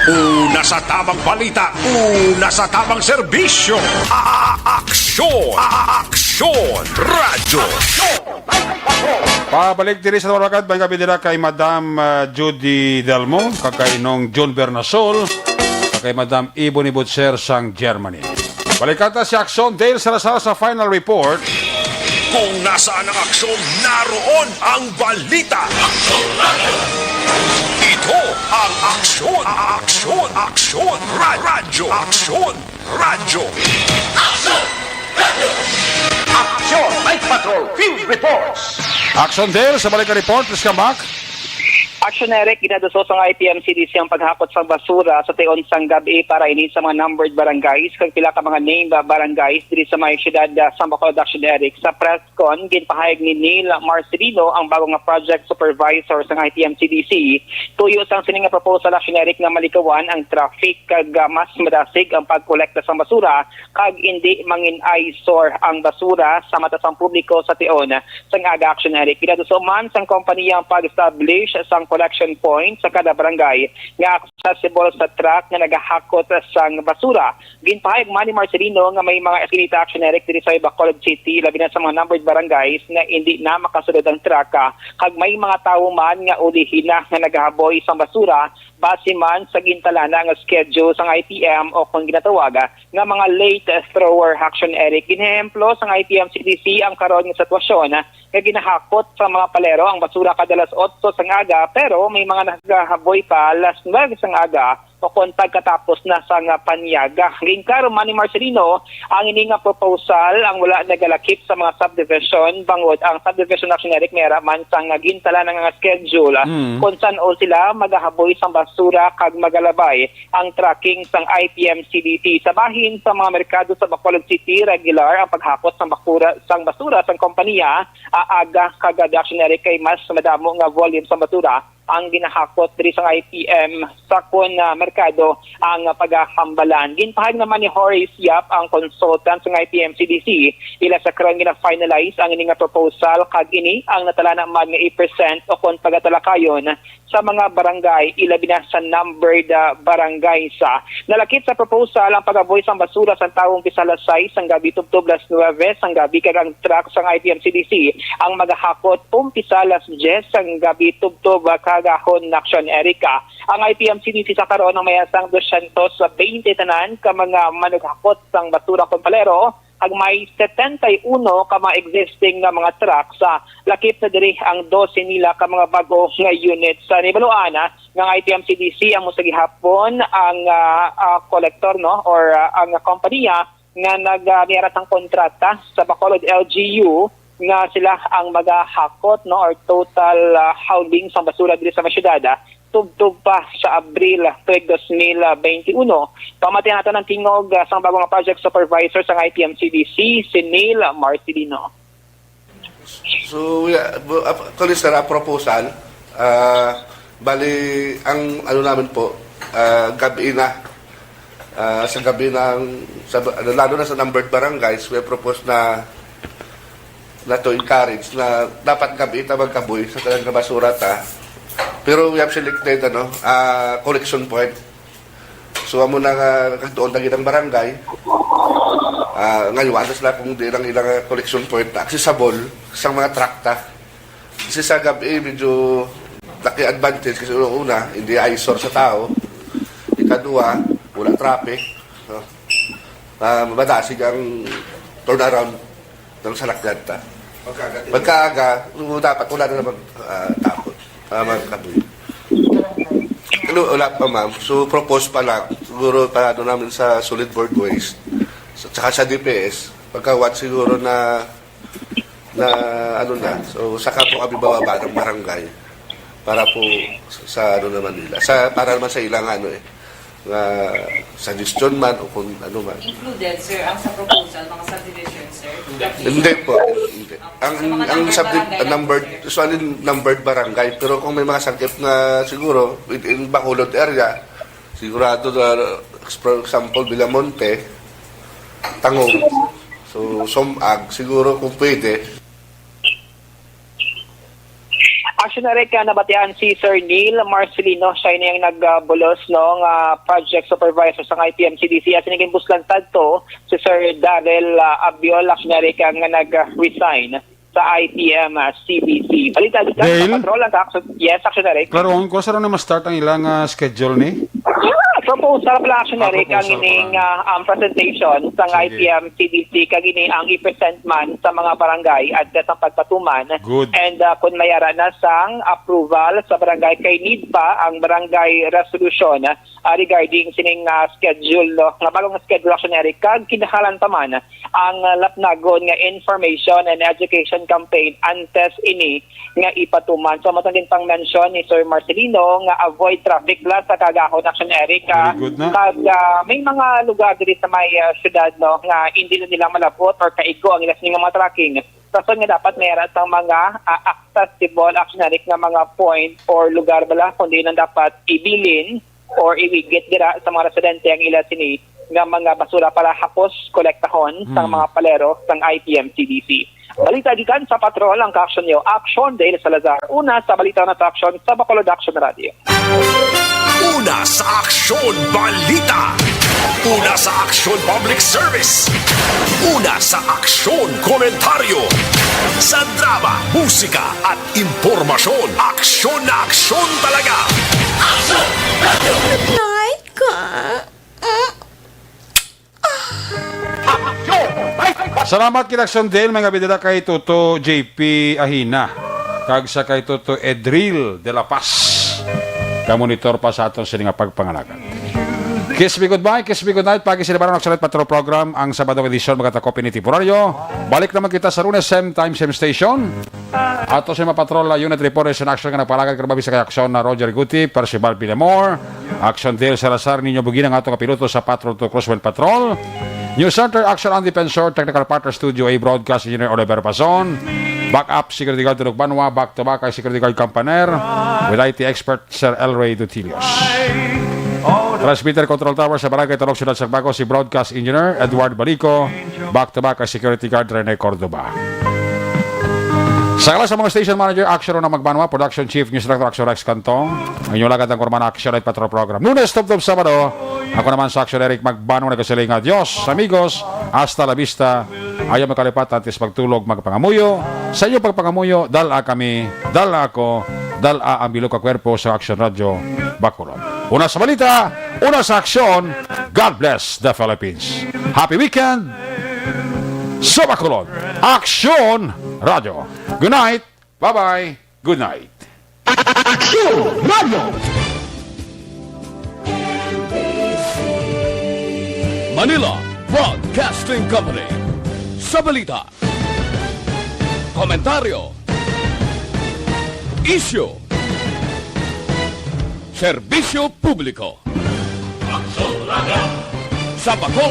Una sa tamang balita, una sa tamang serbisyo. Aksyon! Aksyon! Radyo! Pabalik diri sa Tawarakad, may gabi nila kay Madam Judy Delmo, kakay nung John Bernasol, kakay Madam Ibon Ibutser sang Germany. Balikata si Aksyon Dale Salazar sa final report. Kung nasaan ang aksyon, naroon ang balita. Ito ang aksyon, aksyon, aksyon, radyo, aksyon, radyo. Aksyon Night Patrol Field Reports. Aksyon Dale sa Balika Report, please come back. Action Eric, ginaduso sa IPM-CDC ang paghapot sa basura sa tiyon sang gabi para ini sa mga numbered barangays kag pila ka mga named barangays diri sa may siyudad sa Bacolod. Action Eric, sa press con ginpahayag ni Neil Marcelino, ang bagong nga project supervisor sa IPM-CDC, tuyo sang sining nga proposal. Action Eric, nga malikawan ang traffic kag mas madasig ang pagkolekta sa basura kag hindi mangin eyesore ang basura sa mata sang publiko sa tiyon sang aga. Action Eric, ginaduso man sang kompanya ang pag-establish sang collection point sa kada barangay nga accessible sa truck nga nagahakot sang basura. Ginpahayag man ni Marcelino nga may mga eskinita. Action Eric diri sa Bacolod City, labi na sa mga numbered barangays nga hindi na makasulod ang truck kag may mga tawo man nga ulihin na nga nagahaboy sang basura base man sa gintalana nga schedule sang IPM o kung ginatawag nga mga late thrower. Action Eric, ginehemplo sang IPM-CDC ang karon nga sitwasyon nga ginahakot sa mga palero ang basura kadalas 8 sang aga, pero may mga nagahaboy pa alas 9 sang aga o kung pagkatapos na sa nga panyaga. Ginkaro man ni Marcelino ang ini nga proposal ang wala nagalakip sa mga subdivision bangod ang subdivision. Action Eric, mera man sa nga gintala na nga schedule kung saan o sila magahaboy sang basura kag magalabay ang tracking sang IPM-CDC. Sa bahin sa mga merkado sa Bacolod City, regular ang paghakot sang basura sang kompanya aga kagad. Action Eric, kay mas madamo nga volume sa basura ang ginahakot diri sa IPM sa kun merkado ang paghahambalan. Ginpahayag naman ni Horace Yap, ang consultant sa IPM-CDC, ila sa karon gina-finalize ang ini nga proposal kag ini ang natalana man nga 8% o kun pagatalakayon sa mga barangay, ilabi na sa numbered barangay sa. Nalakip sa proposal ang pag-avoid sa basura sa taong pisalas 6 ang gabi tubtob las 9 ang gabi kag ang truck sa IPM-CDC ang magahakot pisalas 10 ang gabi tubtob kagahon. Action Erica, ang IPM-CDC sa karon ang mayasang 220 tanan ka mga manughakot sang basura kon palero ag may 71 ka mga existing nga mga truck sa lakip na diri ang 12 nila ka mga bago nga unit sa nibaluan ng IPM-CDC ang musagihapon ang collector no or ang kompanya nga nagmiyarat ang kontrata sa Bacolod LGU nga sila ang maghahakot no or total holding sa basura dito sa syudad tubtub pa sa Abril 2021. Pamatihan natin ng tingog sa bagong project supervisor sa IPM-CDC, si Neil Marcelino. So, actually sir, a proposal, bali, ang ano namin po, gabi na, sa gabi ng, lalo na sa numbered barangays, we propose na to encourage na dapat gabi ita magkaboy sa talagang basura ta. Pero we have selected collection point. So amo na kagdoon lagi ng barangay. Ngayon ano sila kung di lang ilang collection point na accessible sa mga trakta. Kasi sa gabi medyo laki advantage kasi una hindi eyesore sa tao. Ikadua, wala traffic. Mabadasig ang turnaround ng salakyan ta. Pagkaaga, dapat wala na naman takot. Magkaboy. Wala pa ma'am. So propose pa lang. Siguro pa namin sa solid board waste. Tsaka sa DPS. Pagka-what siguro na So saka po kami bababa ng barangay. Para po sa naman nila. Para naman sa ilang suggestion man o kung ano man. Included, sir, ang sa proposal, mga subdivision, sir? Hindi po. Hindi. Ang numbered barangay. Pero kung may mga sakip na siguro, in Bacolod area, sigurado na, for example, Villamonte, Tangog, so Somag, siguro kung pwede, Actually, nabatian si Sir Neil Marcelino, siya yung nagbulos ng project supervisor sa IPM-CDC at siniging buslantad to si Sir Darrell Abiol, actually nga nag-resign sa IPM-CDC. Balita dito sa patrol ang yes, actually. Klaro, kung saan na ma-start ang ilang schedule ni? Proposal pala actually kang ining presentation sa IPM-CDC kagini ang i-present man sa mga barangay at sa pagpatuman. Good. And kung mayara na sang approval sa barangay kay need pa ang barangay resolution regarding sining schedule nga bagong schedule actually kag kinahanglan pa man ang lapnagon nga information and education campaign antes ini nga ipatuman. So matanding pang mention ni Sir Marcelino nga avoid traffic block sa kagahon action area. Kag may mga lugar diri sa may syudad nga hindi na nila malabot or kaigo ang ilas mga tracking. Rason nga dapat mayroon sa mga accessible actually nga mga point or lugar bala kundi nang dapat ibilin or iwigit dira sa mga residente ang ilas sini nga mga basura para hapos kolektahon sa mga palero ng IPM-CDC. Balita gikan sa patrol ang ka-action niyo, Action Dale Salazar. Una sa balita na action sa Bacolod Action Radio. Una sa Aksyon Balita. Una sa Aksyon Public Service. Una sa Aksyon Komentaryo. Sa drama, musika at impormasyon. Aksyon na aksyon talaga. Aksyon! Night ka. Salamat kinaksyon din mga bidala kay Toto JP Ahina. Kag sa kay Toto Edril de la Paz. Kamonitor pa sa aton sining pagpangalagan. Kiss me goodbye, kiss me good night. Pagi sinibaran ng Salit Patrol Program ang Sabadong edisyon magkatakopi ni Tipuraryo. Balik naman kita sa Lunes, same time, same station. Ato sa mga patrol unit reporters in action nga nagpalagad karbabi sa kay aksyon na Roger Guti, Percival Pilemor, Action Dale Salazar, Ninyo Bugin ang atong kapiloto sa Patrol to Crosswind Patrol. News Center, Action and Defensor, Technical Partner Studio A, Broadcast Engineer Oliver Pazon, Backup, Security Guard Tulog Banwa, Back to Back ay Security Guard Campaner, with IT Expert Sir El Rey Dutilios. Transmitter Control Tower sa Barangay Talok, Ciudad Sagbago, si Broadcast Engineer Edward Balico, Back to Back ay Security Guard Rene Cordoba. Sa sa mga station manager, Action na Magbanwa, Production Chief, News Director Action Rex Cantong, ang inyong lagad ng Kurman Action at Patrol Program. Lunes, Top Sabado, ako naman sa Action Eric Magbanwa, nagkasiling adios, amigos, hasta la vista, ayaw makalipat, antes magtulog, magpangamuyo. Sa inyo pagpangamuyo, dala kami, dala ako, dala ang bilog ka kwerpo sa Action Radio Bacolod. Una sa balita, una sa aksyon, God bless the Philippines. Happy weekend sa Bacolod. Action Radio. Good night. Bye-bye. Good night. Action Radio. Manila, Broadcasting Company. Sa balita, komentaryo, isyu, serbisyo publiko. Sa Bacolod.